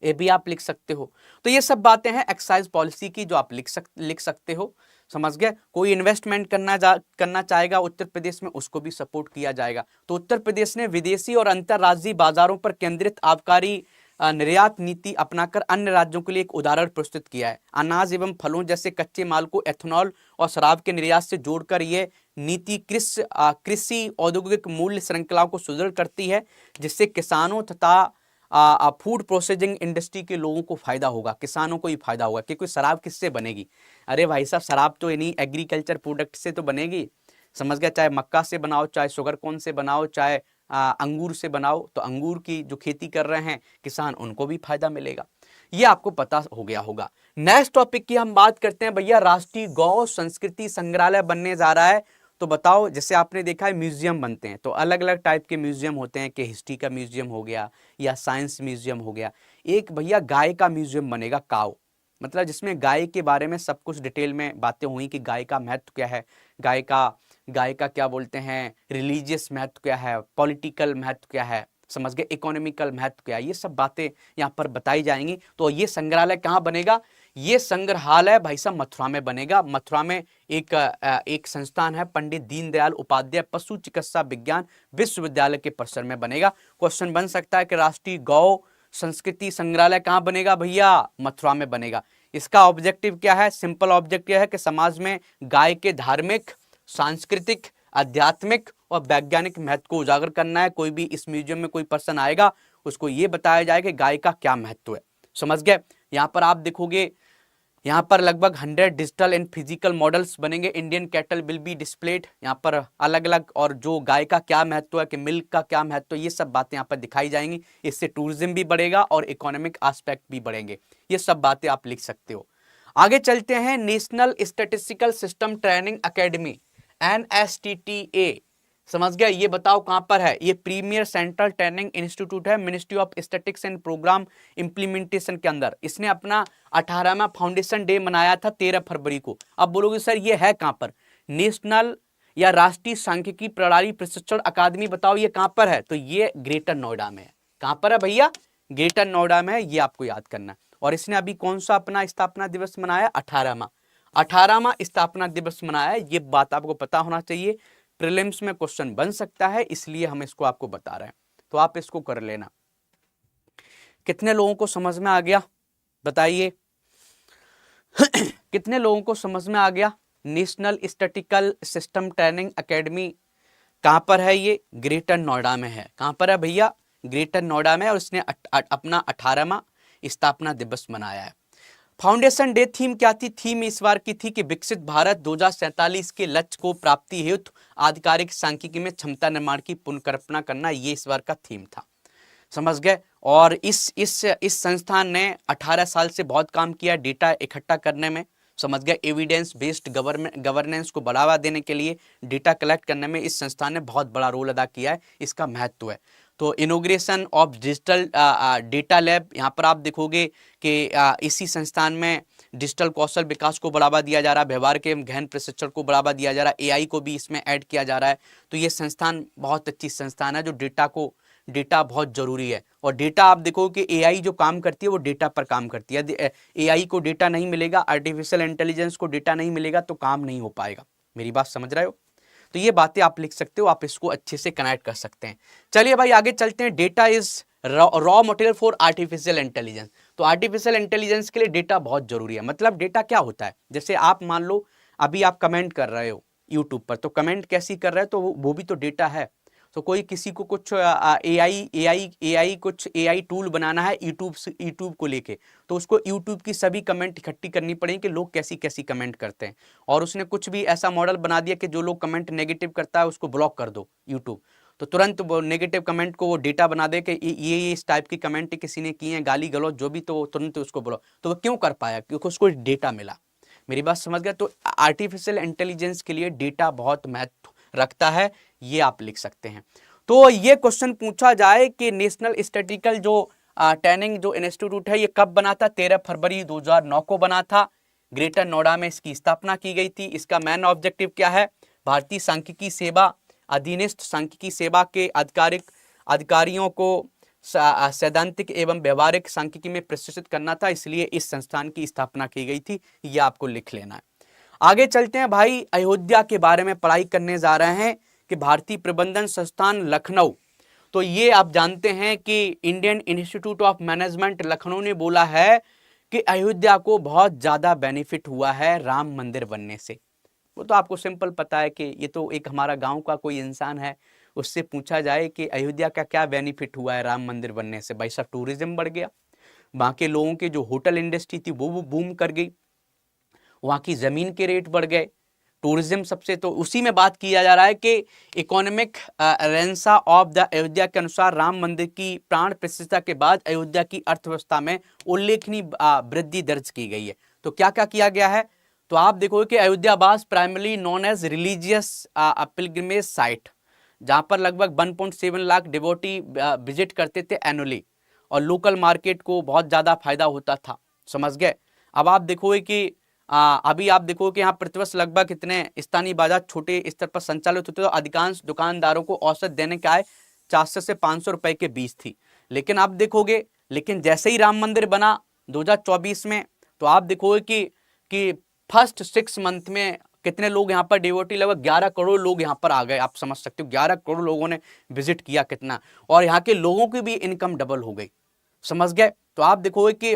ये भी आप लिख सकते हो। तो ये सब बातें हैं एक्साइज पॉलिसी की जो आप लिख सकते हो। समझ गए, कोई इन्वेस्टमेंट करना चाहेगा उत्तर प्रदेश में, उसको भी सपोर्ट किया जाएगा। तो उत्तर प्रदेश ने विदेशी और अंतर्राज्यीय बाजारों पर केंद्रित आबकारी निर्यात नीति अपनाकर अन्य राज्यों के लिए एक उदाहरण प्रस्तुत किया है। अनाज एवं फलों जैसे कच्चे माल को एथेनॉल और शराब के निर्यात से जोड़कर यह नीति कृषि औद्योगिक मूल्य श्रृंखलाओं को सुदृढ़ करती है, जिससे किसानों तथा फूड प्रोसेसिंग इंडस्ट्री के लोगों को फायदा होगा, किसानों को ही फायदा होगा। क्योंकि शराब किससे बनेगी? अरे भाई साहब, शराब तो इन्हीं एग्रीकल्चर प्रोडक्ट से तो बनेगी। समझ गया, चाहे मक्का से बनाओ, चाहे शुगर कॉर्न से बनाओ, चाहे अंगूर से बनाओ। तो अंगूर की जो खेती कर रहे हैं किसान, उनको भी फायदा मिलेगा। ये आपको पता हो गया होगा। नेक्स्ट टॉपिक की हम बात करते हैं भैया, राष्ट्रीय गौ संस्कृति संग्रहालय बनने जा रहा है। तो बताओ, जैसे आपने देखा है म्यूजियम बनते हैं, तो अलग अलग टाइप के म्यूजियम होते हैं कि हिस्ट्री का म्यूजियम हो गया या साइंस म्यूजियम हो गया। एक भैया गाय का म्यूजियम बनेगा, काऊ, मतलब जिसमें गाय के बारे में सब कुछ डिटेल में बातें हुई कि गाय का महत्व क्या है, गाय का क्या बोलते हैं, रिलीजियस महत्व क्या है, पॉलिटिकल महत्व क्या है, समझ गए, इकोनॉमिकल महत्व क्या है, ये सब बातें यहाँ पर बताई जाएंगी। तो ये संग्रहालय कहाँ बनेगा? ये संग्रहालय भाई साहब मथुरा में बनेगा। मथुरा में एक संस्थान है, पंडित दीनदयाल उपाध्याय पशु चिकित्सा विज्ञान विश्वविद्यालय के परिसर में बनेगा। क्वेश्चन बन सकता है कि राष्ट्रीय गौ संस्कृति संग्रहालय कहाँ बनेगा? भैया मथुरा में बनेगा। इसका ऑब्जेक्टिव क्या है? सिंपल ऑब्जेक्टिव है कि समाज में गाय के धार्मिक, सांस्कृतिक, आध्यात्मिक और वैज्ञानिक महत्व को उजागर करना है। कोई भी इस म्यूजियम में कोई पर्सन आएगा, उसको ये बताया जाएगा कि गाय का क्या महत्व है। समझ गए? यहाँ पर आप देखोगे, यहाँ पर लगभग 100 डिजिटल एंड फिजिकल मॉडल्स बनेंगे। Indian cattle will be displayed, यहाँ पर अलग अलग, और जो गाय का क्या महत्व है, कि मिल्क का क्या महत्व है, ये सब बातें यहाँ पर दिखाई जाएंगी। इससे टूरिज्म भी बढ़ेगा और इकोनॉमिक एस्पेक्ट भी बढ़ेंगे। ये सब बातें आप लिख सकते हो। आगे चलते हैं, national statistical system training academy NSTTA, समझ गया, ये बताओ कहां पर है? ये प्रीमियर सेंट्रल ट्रेनिंग इंस्टीट्यूट है, ministry of statistics and programme implementation के अंदर। इसने अपना 18वां फाउंडेशन डे मनाया था 13 फरवरी को। अब बोलोगे सर ये है कहां पर? नेशनल या राष्ट्रीय सांख्यिकी प्रणाली प्रशिक्षण अकादमी, बताओ ये कहां पर है? तो ये ग्रेटर नोएडा में है। कहां पर है भैया? ग्रेटर नोएडा में है, ये आपको याद करना है। और इसने अभी कौन सा अपना स्थापना दिवस मनाया? 18वां स्थापना दिवस मनाया है। ये बात आपको पता होना चाहिए, प्रीलिम्स में क्वेश्चन बन सकता है, इसलिए हम इसको आपको बता रहे हैं। तो आप इसको कर लेना। कितने लोगों को समझ में आ गया बताइए? कितने लोगों को समझ में आ गया? National statistical system training academy कहां पर है? ये ग्रेटर नोएडा में है। कहां पर है भैया? ग्रेटर नोएडा में। और इसने अपना 18वां स्थापना दिवस मनाया है। फाउंडेशन डे थीम क्या थी? थीम इस बार की थी कि विकसित भारत 2047 के लक्ष्य को प्राप्ति हेतु आधिकारिक सांख्यिकी में क्षमता निर्माण की पुनर्कल्पना करना, ये इस बार का थीम था। समझ गए? और इस संस्थान ने 18 साल से बहुत काम किया डेटा इकट्ठा करने में। समझ गए? एविडेंस बेस्ड गवर्नेंस को बढ़ावा देने के लिए डीटा कलेक्ट करने में इस संस्थान ने बहुत बड़ा रोल अदा किया है। इसका महत्व है। तो inauguration of digital data lab, यहाँ पर आप देखोगे कि इसी संस्थान में डिजिटल कौशल विकास को बढ़ावा दिया जा रहा है, व्यवहार के गहन प्रशिक्षण को बढ़ावा दिया जा रहा है, AI को भी इसमें ऐड किया जा रहा है। तो ये संस्थान बहुत अच्छी संस्थान है, जो डेटा बहुत जरूरी है। और डेटा आप देखो कि AI जो काम करती है वो डेटा पर काम करती है। AI को डेटा नहीं मिलेगा, आर्टिफिशियल इंटेलिजेंस को डेटा नहीं मिलेगा, तो काम नहीं हो पाएगा। मेरी बात समझ रहे हो? तो ये बातें आप लिख सकते हो, आप इसको अच्छे से कनेक्ट कर सकते हैं। चलिए भाई आगे चलते हैं। Data is raw material for artificial intelligence. तो आर्टिफिशियल इंटेलिजेंस के लिए डेटा बहुत जरूरी है। मतलब डेटा क्या होता है? जैसे आप मान लो अभी आप कमेंट कर रहे हो यूट्यूब पर, तो कमेंट कैसी कर रहे हो? तो वो भी तो डेटा है। तो कोई किसी को कुछ एआई टूल बनाना है यूट्यूब को लेके, तो उसको यूट्यूब की सभी कमेंट इकट्ठी करनी पड़ेगी कि लोग कैसी कैसी कमेंट करते हैं। और उसने कुछ भी ऐसा मॉडल बना दिया कि जो लोग कमेंट नेगेटिव करता है उसको ब्लॉक कर दो यूट्यूब, तो तुरंत वो नेगेटिव कमेंट को वो डेटा बना दे कि ये इस टाइप की कमेंट किसी ने की है, गाली गलौज जो भी, तो तुरंत उसको ब्लॉक। तो वो क्यों कर पाया? क्योंकि उसको डेटा मिला। मेरी बात समझ गया? तो आर्टिफिशियल इंटेलिजेंस के लिए डेटा बहुत महत्व रखता है, ये आप लिख सकते हैं। तो ये क्वेश्चन पूछा जाए कि नेशनल स्टैटिस्टिकल जो ट्रेनिंग जो इंस्टीट्यूट है ये कब बना था? 13 फरवरी 2009 को बना था। ग्रेटर नोएडा में इसकी स्थापना की गई थी। इसका मेन ऑब्जेक्टिव क्या है? भारतीय सांख्यिकी सेवा अधीनस्थ सांख्यिकी सेवा के अधिकारियों को सैद्धांतिक एवं व्यवहारिक सांख्यिकी में प्रशिक्षित करना था, इसलिए इस संस्थान की स्थापना की गई थी। ये आपको लिख लेना है। आगे चलते हैं भाई, अयोध्या के बारे में पढ़ाई करने जा रहे हैं कि भारतीय प्रबंधन संस्थान लखनऊ। तो ये आप जानते हैं कि Indian institute of management Lucknow ने बोला है कि अयोध्या को बहुत ज्यादा बेनिफिट हुआ है राम मंदिर बनने से। वो तो आपको सिंपल पता है कि ये तो एक हमारा गांव का कोई इंसान है, उससे पूछा जाए कि अयोध्या का क्या बेनिफिट हुआ है राम मंदिर बनने से? भाई साहब, टूरिज्म बढ़ गया, वहाँ के लोगों की जो होटल इंडस्ट्री थी वो बूम कर गई, वहाँ की जमीन के रेट बढ़ गए, टूरिज्म सबसे। तो उसी में बात किया जा रहा है कि इकोनॉमिक रेंसा ऑफ द अयोध्या के अनुसार राम मंदिर की प्राण प्रतिष्ठा के बाद अयोध्या की अर्थव्यवस्था में उल्लेखनीय वृद्धि दर्ज की गई है। तो क्या क्या किया गया है? तो आप देखोगे कि Ayodhya was primarily known as religious pilgrimage site, जहां पर लगभग 1.7 लाख डिवोटी विजिट करते थे एनुअली, और लोकल मार्केट को बहुत ज्यादा फायदा होता था। समझ गए? अब आप देखोगे कि अभी आप देखो कि यहाँ प्रतिवर्ष लगभग कितने स्थानीय बाजार छोटे स्तर पर संचालित होते, तो अधिकांश दुकानदारों को औसत देने का आय 400 से 500 रुपए के बीच थी। लेकिन आप देखोगे, लेकिन जैसे ही राम मंदिर बना 2024 में, तो आप देखोगे कि फर्स्ट 6 मंथ में कितने लोग यहाँ पर डिवोटी, लगभग 11 करोड़ लोग यहाँ पर आ गए। आप समझ सकते हो 11 करोड़ लोगों ने विजिट किया कितना, और यहाँ के लोगों की भी इनकम डबल हो गई। समझ गए? तो आप देखोगे कि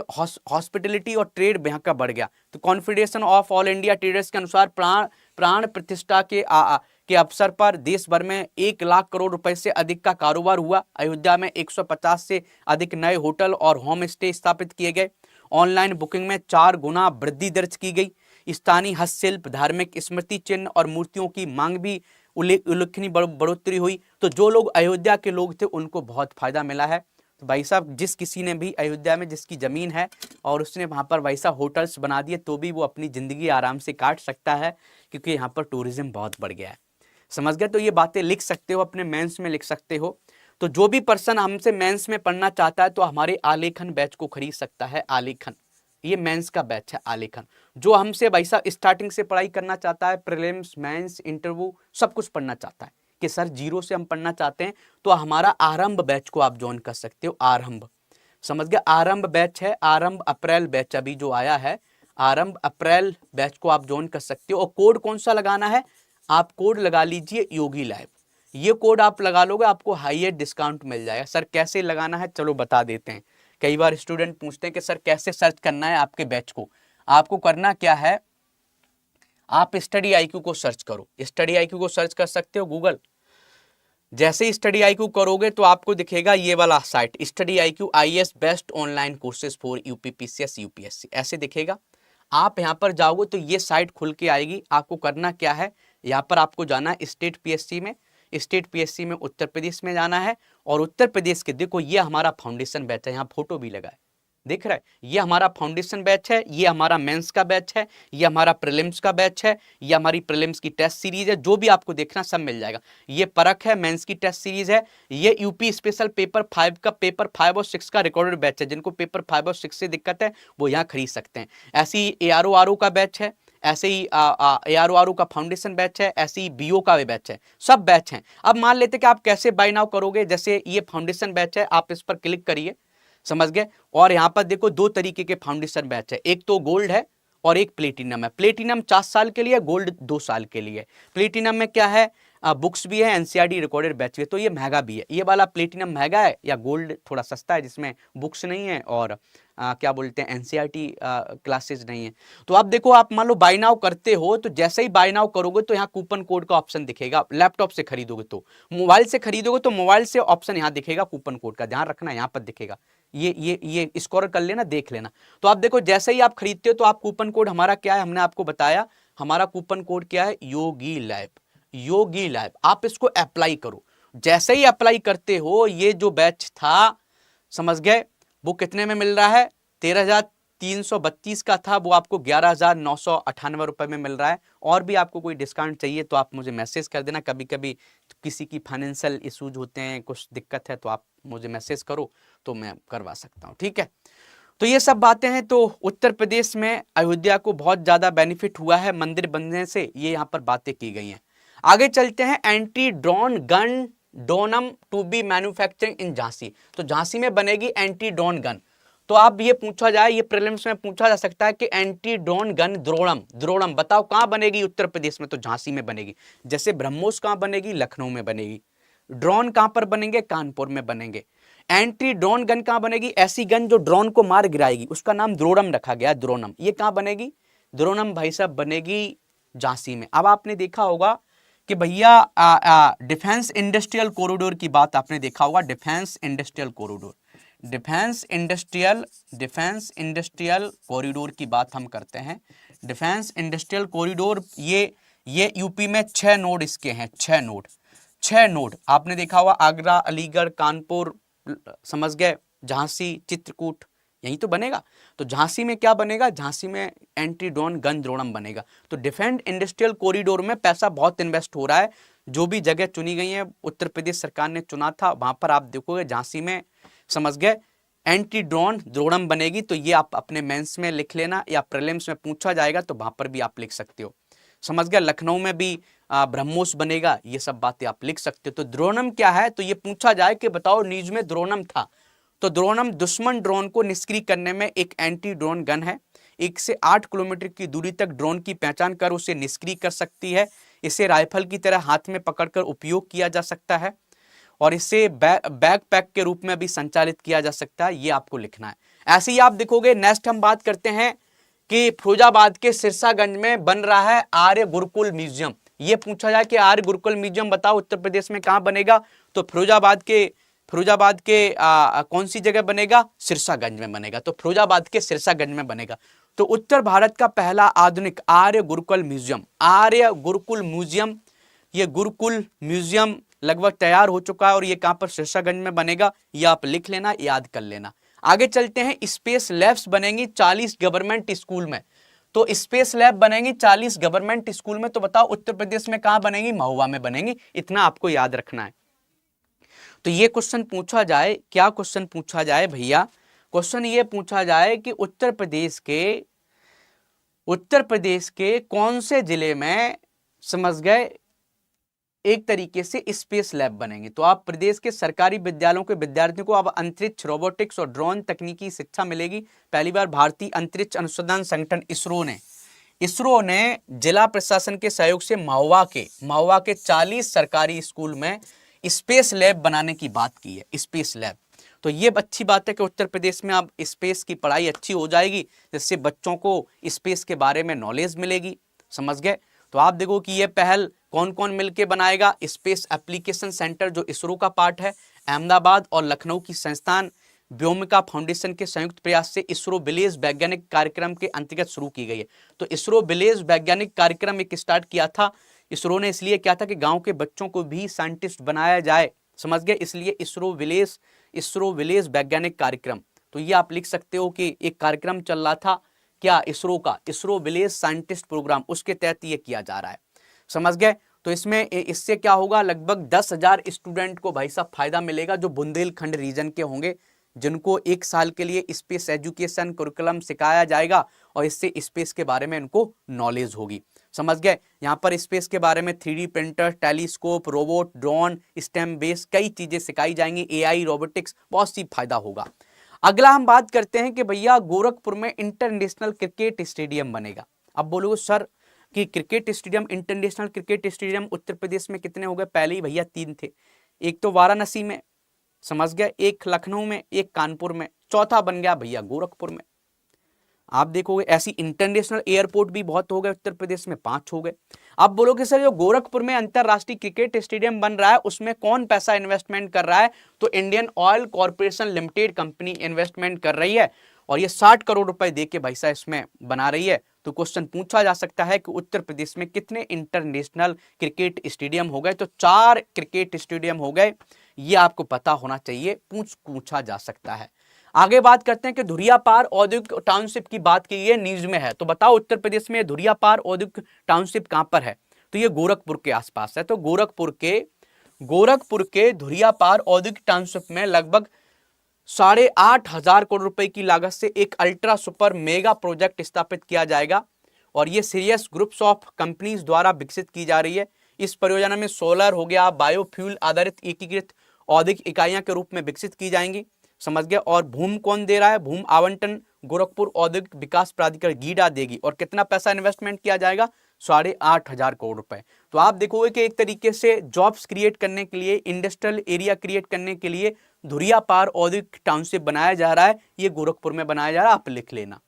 हॉस्पिटलिटी और ट्रेड यहाँ का बढ़ गया। तो confederation of all India traders के अनुसार प्राण प्रतिष्ठा के अवसर पर देश भर में 1 लाख करोड़ रुपए से अधिक का कारोबार हुआ। अयोध्या में 150 से अधिक नए होटल और होम स्टे स्थापित किए गए। ऑनलाइन बुकिंग में 4 गुना वृद्धि दर्ज की गई। स्थानीय हस्तशिल्प, धार्मिक स्मृति चिन्ह और मूर्तियों की मांग भी उल्लेखनीय बढ़ोतरी हुई। तो जो लोग अयोध्या के लोग थे उनको बहुत फायदा मिला है। तो भाई साहब, जिस किसी ने भी अयोध्या में जिसकी जमीन है और उसने वहां पर भाई साहब होटल्स बना दिए, तो भी वो अपनी जिंदगी आराम से काट सकता है, क्योंकि यहाँ पर टूरिज्म बहुत बढ़ गया है। समझ गए? तो ये बातें लिख सकते हो, अपने मेंस में लिख सकते हो। तो जो भी पर्सन हमसे मेंस में पढ़ना चाहता है तो हमारे आलेखन बैच को खरीद सकता है। आलेखन, ये मेंस का बैच है आलेखन। जो हमसे भाई साहब स्टार्टिंग से पढ़ाई करना चाहता है, प्रीलिम्स, मेंस, इंटरव्यू सब कुछ पढ़ना चाहता है कि सर जीरो से हम पढ़ना चाहते हैं, तो हमारा आरंभ बैच को आप ज्वाइन कर सकते हो। आरंभ, समझ गए? आरंभ बैच है, आरंभ अप्रैल बैच अभी जो आया है, आरंभ अप्रैल बैच को आप ज्वाइन कर सकते हो। और कोड कौन सा लगाना है? आप कोड लगा लीजिए योगी लाइव। ये कोड आप लगा लोगे, आपको हाईएस्ट डिस्काउंट मिल जाएगा। सर कैसे लगाना है, चलो बता देते हैं। कई बार स्टूडेंट पूछते हैं कि सर कैसे सर्च करना है आपके बैच को। आपको करना क्या है, आप स्टडी IQ को सर्च करो। स्टडी IQ को सर्च कर सकते हो गूगल। जैसे ही स्टडी IQ करोगे तो आपको दिखेगा ये वाला site, study IQ IAS best online courses for UPPCS UPSC, ऐसे दिखेगा। आप यहाँ पर जाओगे तो ये साइट खुल के आएगी। आपको करना क्या है, यहाँ पर आपको जाना है स्टेट PSC में। स्टेट PSC में उत्तर प्रदेश में जाना है, और उत्तर प्रदेश के देखो ये हमारा फाउंडेशन बैच है, यहाँ फोटो भी लगा है, दिख रहा है? ये हमारा फाउंडेशन बैच है, ये हमारा मेंस का बैच है, ये हमारा प्रीलिम्स का बैच है, ये हमारी प्रीलिम्स की टेस्ट सीरीज है। जो भी आपको देखना सब मिल जाएगा। ये परख है, मेंस की टेस्ट सीरीज है। ये यूपी स्पेशल पेपर 5 का पेपर 5 और 6 का रिकॉर्डेड बैच है। जिनको पेपर 5 और 6 से दिक्कत है वो यहाँ खरीद सकते हैं। ऐसे ही ARO का बैच है, ऐसे ही ARO का फाउंडेशन बैच है, ऐसे ही BO का भी बैच है, सब बैच हैं। अब मान लेते कि आप कैसे बाय नाउ करोगे। जैसे ये फाउंडेशन बैच है, आप इस पर क्लिक करिए, समझ गए? और यहाँ पर देखो 2 तरीके के फाउंडेशन बैच है, एक तो गोल्ड है और एक प्लेटिनम है। प्लेटिनम 4 साल के लिए, गोल्ड 2 साल के लिए। प्लेटिनम में क्या है, बुक्स भी है, एनसीईआरटी रिकॉर्डेड बैच भी है, तो ये महंगा भी है। ये वाला प्लेटिनम महंगा है या गोल्ड थोड़ा सस्ता है, जिसमें बुक्स नहीं है और क्या बोलते हैं एनसीईआरटी क्लासेस नहीं है। तो आप देखो, आप मान लो बाय नाउ करते हो, तो जैसे ही बाय नाउ करोगे तो यहाँ कूपन कोड का ऑप्शन दिखेगा। लैपटॉप से खरीदोगे तो, मोबाइल से खरीदोगे तो मोबाइल से ऑप्शन यहाँ दिखेगा कूपन कोड का, ध्यान रखना यहाँ पर दिखेगा। ये स्क्रॉल कर लेना, देख लेना। तो आप देखो, जैसे ही आप खरीदते हो तो आप कूपन कोड हमारा क्या है, हमने आपको बताया हमारा कूपन कोड क्या है, योगी लैब। योगी लैब, आप इसको अप्लाई करो। जैसे ही अप्लाई करते हो, ये जो बैच था, समझ गए, वो कितने में मिल रहा है, 13,332 का था, वो आपको 11,998 रुपए में मिल रहा है। और भी आपको कोई डिस्काउंट चाहिए तो आप मुझे मैसेज कर देना। कभी कभी किसी की फाइनेंशियल इश्यूज होते हैं, कुछ दिक्कत है, तो आप मुझे मैसेज करो तो मैं करवा सकता हूँ, ठीक है। तो ये सब बातें हैं। तो उत्तर प्रदेश में अयोध्या को बहुत ज्यादा बेनिफिट हुआ है मंदिर बनने से, ये यहाँ पर बातें की गई हैं। आगे चलते हैं, एंटी ड्रोन गन डोनम to be manufacturing in Jhansi. तो झांसी में बनेगी एंटी ड्रोन गन। तो आप ये पूछा जाए, ये प्रीलिम्स में पूछा जा सकता है कि एंटी ड्रोन गन द्रोणम, द्रोणम बताओ कहां बनेगी उत्तर प्रदेश में, तो झांसी में बनेगी। जैसे ब्रह्मोस कहां बनेगी, लखनऊ में बनेगी। ड्रोन कहां पर बनेंगे, कानपुर में बनेंगे। एंटी ड्रोन गन कहां बनेगी, ऐसी गन जो ड्रोन को मार गिराएगी, उसका नाम द्रोणम रखा गया, द्रोणम। ये कहां बनेगी, द्रोणम भाई साहब बनेगी झांसी में। अब आपने देखा होगा कि भैया डिफेंस इंडस्ट्रियल कॉरिडोर की बात आपने देखा होगा, defence industrial corridor, defence industrial corridor की बात हम करते हैं। डिफेंस इंडस्ट्रियल कॉरिडोर, ये यूपी में 6 नोड इसके हैं, 6 नोड आपने देखा हुआ, आगरा, अलीगढ़, कानपुर, समझ गए, झांसी, चित्रकूट, यही तो बनेगा। तो झांसी में क्या बनेगा, झांसी में एंटी ड्रोन गन द्रोणम बनेगा। तो डिफेंस इंडस्ट्रियल कॉरिडोर में पैसा बहुत इन्वेस्ट हो रहा है। जो भी जगह चुनी गई है, उत्तर प्रदेश सरकार ने चुना था, वहां पर आप देखोगे झांसी में, समझ गए, एंटी ड्रोन द्रोणम बनेगी। तो ये आप अपने मेंस में लिख लेना, या प्रीलिम्स में पूछा जाएगा तो वहां पर भी आप लिख सकते हो, समझ गए। लखनऊ में भी ब्रह्मोस बनेगा, ये सब बातें आप लिख सकते हो। तो द्रोणम क्या है, तो ये पूछा जाए कि बताओ न्यूज में द्रोणम था, तो द्रोणम दुश्मन ड्रोन को निष्क्रिय करने में एक एंटी ड्रोन गन है। 1 से 8 किलोमीटर की दूरी तक ड्रोन की पहचान कर उसे निष्क्रिय कर सकती है। इसे राइफल की तरह हाथ में पकड़कर उपयोग किया जा सकता है, और इसे बैकपैक के रूप में भी संचालित किया जा सकता है। ये आपको लिखना है। ऐसे ही आप देखोगे। नेक्स्ट हम बात करते हैं कि फिरोजाबाद के सिरसागंज में बन रहा है आर्य गुरुकुल म्यूजियम। ये पूछा जाए कि आर्य गुरुकुल म्यूजियम बताओ उत्तर प्रदेश में कहां बनेगा, तो फिरोजाबाद के कौन सी जगह बनेगा, सिरसागंज में बनेगा। तो फिरोजाबाद के सिरसागंज में बनेगा। तो उत्तर भारत का पहला आधुनिक आर्य गुरुकुल म्यूजियम, आर्य गुरुकुल म्यूजियम, ये गुरुकुल म्यूजियम लगभग तैयार हो चुका है, और ये कहां पर, सिरसागंज में बनेगा। ये आप लिख लेना, याद कर लेना। आगे चलते हैं, स्पेस लैब्स बनेंगी 40 गवर्नमेंट स्कूल में। तो स्पेस लैब बनेंगी 40 गवर्नमेंट स्कूल में। तो बताओ उत्तर प्रदेश में कहां बनेंगी, महुआ में बनेंगी। इतना आपको याद रखना है। तो ये क्वेश्चन पूछा जाए, क्या क्वेश्चन पूछा जाए भैया, क्वेश्चन ये पूछा जाए कि उत्तर प्रदेश के कौन से जिले में, समझ गए, एक तरीके से स्पेस लैब बनेंगे। तो आप प्रदेश के सरकारी विद्यालयों के विद्यार्थियों को अब अंतरिक्ष, रोबोटिक्स और ड्रोन तकनीकी शिक्षा मिलेगी। पहली बार भारतीय अंतरिक्ष अनुसंधान संगठन इसरो ने जिला प्रशासन के सहयोग से महुआ के 40 सरकारी स्कूल में स्पेस लैब बनाने की बात की है, स्पेस लैब। तो ये अच्छी बात है कि उत्तर प्रदेश में अब स्पेस की पढ़ाई अच्छी हो जाएगी, जिससे बच्चों को स्पेस के बारे में नॉलेज मिलेगी, समझ गए। तो आप देखो कि ये पहल कौन कौन मिलकर बनाएगा, स्पेस एप्लीकेशन सेंटर जो इसरो का पार्ट है, अहमदाबाद और लखनऊ की संस्थान व्योमिका फाउंडेशन के संयुक्त प्रयास से इसरो विलेज वैज्ञानिक कार्यक्रम के अंतर्गत शुरू की गई है। तो इसरो विलेज वैज्ञानिक कार्यक्रम एक स्टार्ट किया था इसरो ने, इसलिए क्या था कि गांव के बच्चों को भी साइंटिस्ट बनाया जाए, समझ गए, इसलिए इसरो विलेज वैज्ञानिक कार्यक्रम। तो ये आप लिख सकते हो कि एक कार्यक्रम चल रहा था क्या, इसरो विलेज साइंटिस्ट प्रोग्राम, उसके तहत ये किया जा रहा है, समझ गए। तो इससे क्या होगा, लगभग 10,000 स्टूडेंट को भाई साहब फायदा मिलेगा, जो बुंदेलखंड रीजन के होंगे, जिनको 1 साल के लिए स्पेस एजुकेशन करिकुलम सिखाया जाएगा, और इससे स्पेस के बारे में इनको नॉलेज होगी, समझ गए। यहाँ पर स्पेस के बारे में 3D printer, telescope, robot, drone, stem base कई चीजें सिखाई जाएंगी, AI, रोबोटिक्स, बहुत सी फायदा होगा। अगला हम बात करते हैं कि भैया गोरखपुर में इंटरनेशनल क्रिकेट स्टेडियम बनेगा। अब बोलोगे सर कि cricket stadium, international cricket stadium Uttar Pradesh में कितने हो गए? पहले ही भैया 3 थे। एक तो वाराणसी में, समझ गए, एक लखनऊ में, एक कानपुर में, चौथा बन गया भैया गोरखपुर में। आप देखोगे ऐसी इंटरनेशनल एयरपोर्ट भी बहुत हो गए उत्तर प्रदेश में, 5 हो गए। आप बोलोगे सर जो गोरखपुर में अंतरराष्ट्रीय क्रिकेट स्टेडियम बन रहा है उसमें कौन पैसा इन्वेस्टमेंट कर रहा है? तो Indian oil corporation limited company investment कर रही है और ये 60 करोड़ रुपए दे के भाई साहब इसमें बना रही है। तो क्वेश्चन पूछा जा सकता है कि उत्तर प्रदेश में कितने इंटरनेशनल क्रिकेट स्टेडियम हो गए? तो 4 क्रिकेट स्टेडियम हो गए, ये आपको पता होना चाहिए, पूछा जा सकता है। आगे बात करते हैं कि धुरियापार औद्योगिक टाउनशिप की बात की है, न्यूज में है, तो बताओ उत्तर प्रदेश में धुरियापार औद्योगिक टाउनशिप कहां पर है? तो ये गोरखपुर के आसपास है। तो गोरखपुर के धुरियापार औद्योगिक टाउनशिप में लगभग 8,500 करोड़ रुपए की लागत से एक अल्ट्रा सुपर मेगा प्रोजेक्ट स्थापित किया जाएगा और ये सीरियस ग्रुप्स ऑफ कंपनीज द्वारा विकसित की जा रही है। इस परियोजना में सोलर हो गया, बायोफ्यूल आधारित एकीकृत औद्योगिक इकाइयां के रूप में विकसित की जाएंगी, समझ गया। और भूमि कौन दे रहा है? भूमि आवंटन गोरखपुर औद्योगिक विकास प्राधिकरण गीडा देगी। और कितना पैसा इन्वेस्टमेंट किया जाएगा? 8,500 करोड़ रुपए। तो आप देखोगे कि एक तरीके से जॉब्स क्रिएट करने के लिए, इंडस्ट्रियल एरिया क्रिएट करने के लिए धुरियापार औद्योगिक टाउनशिप बनाया जा रहा है। ये गोरखपुर में बनाया जा रहा है, आप लिख लेना।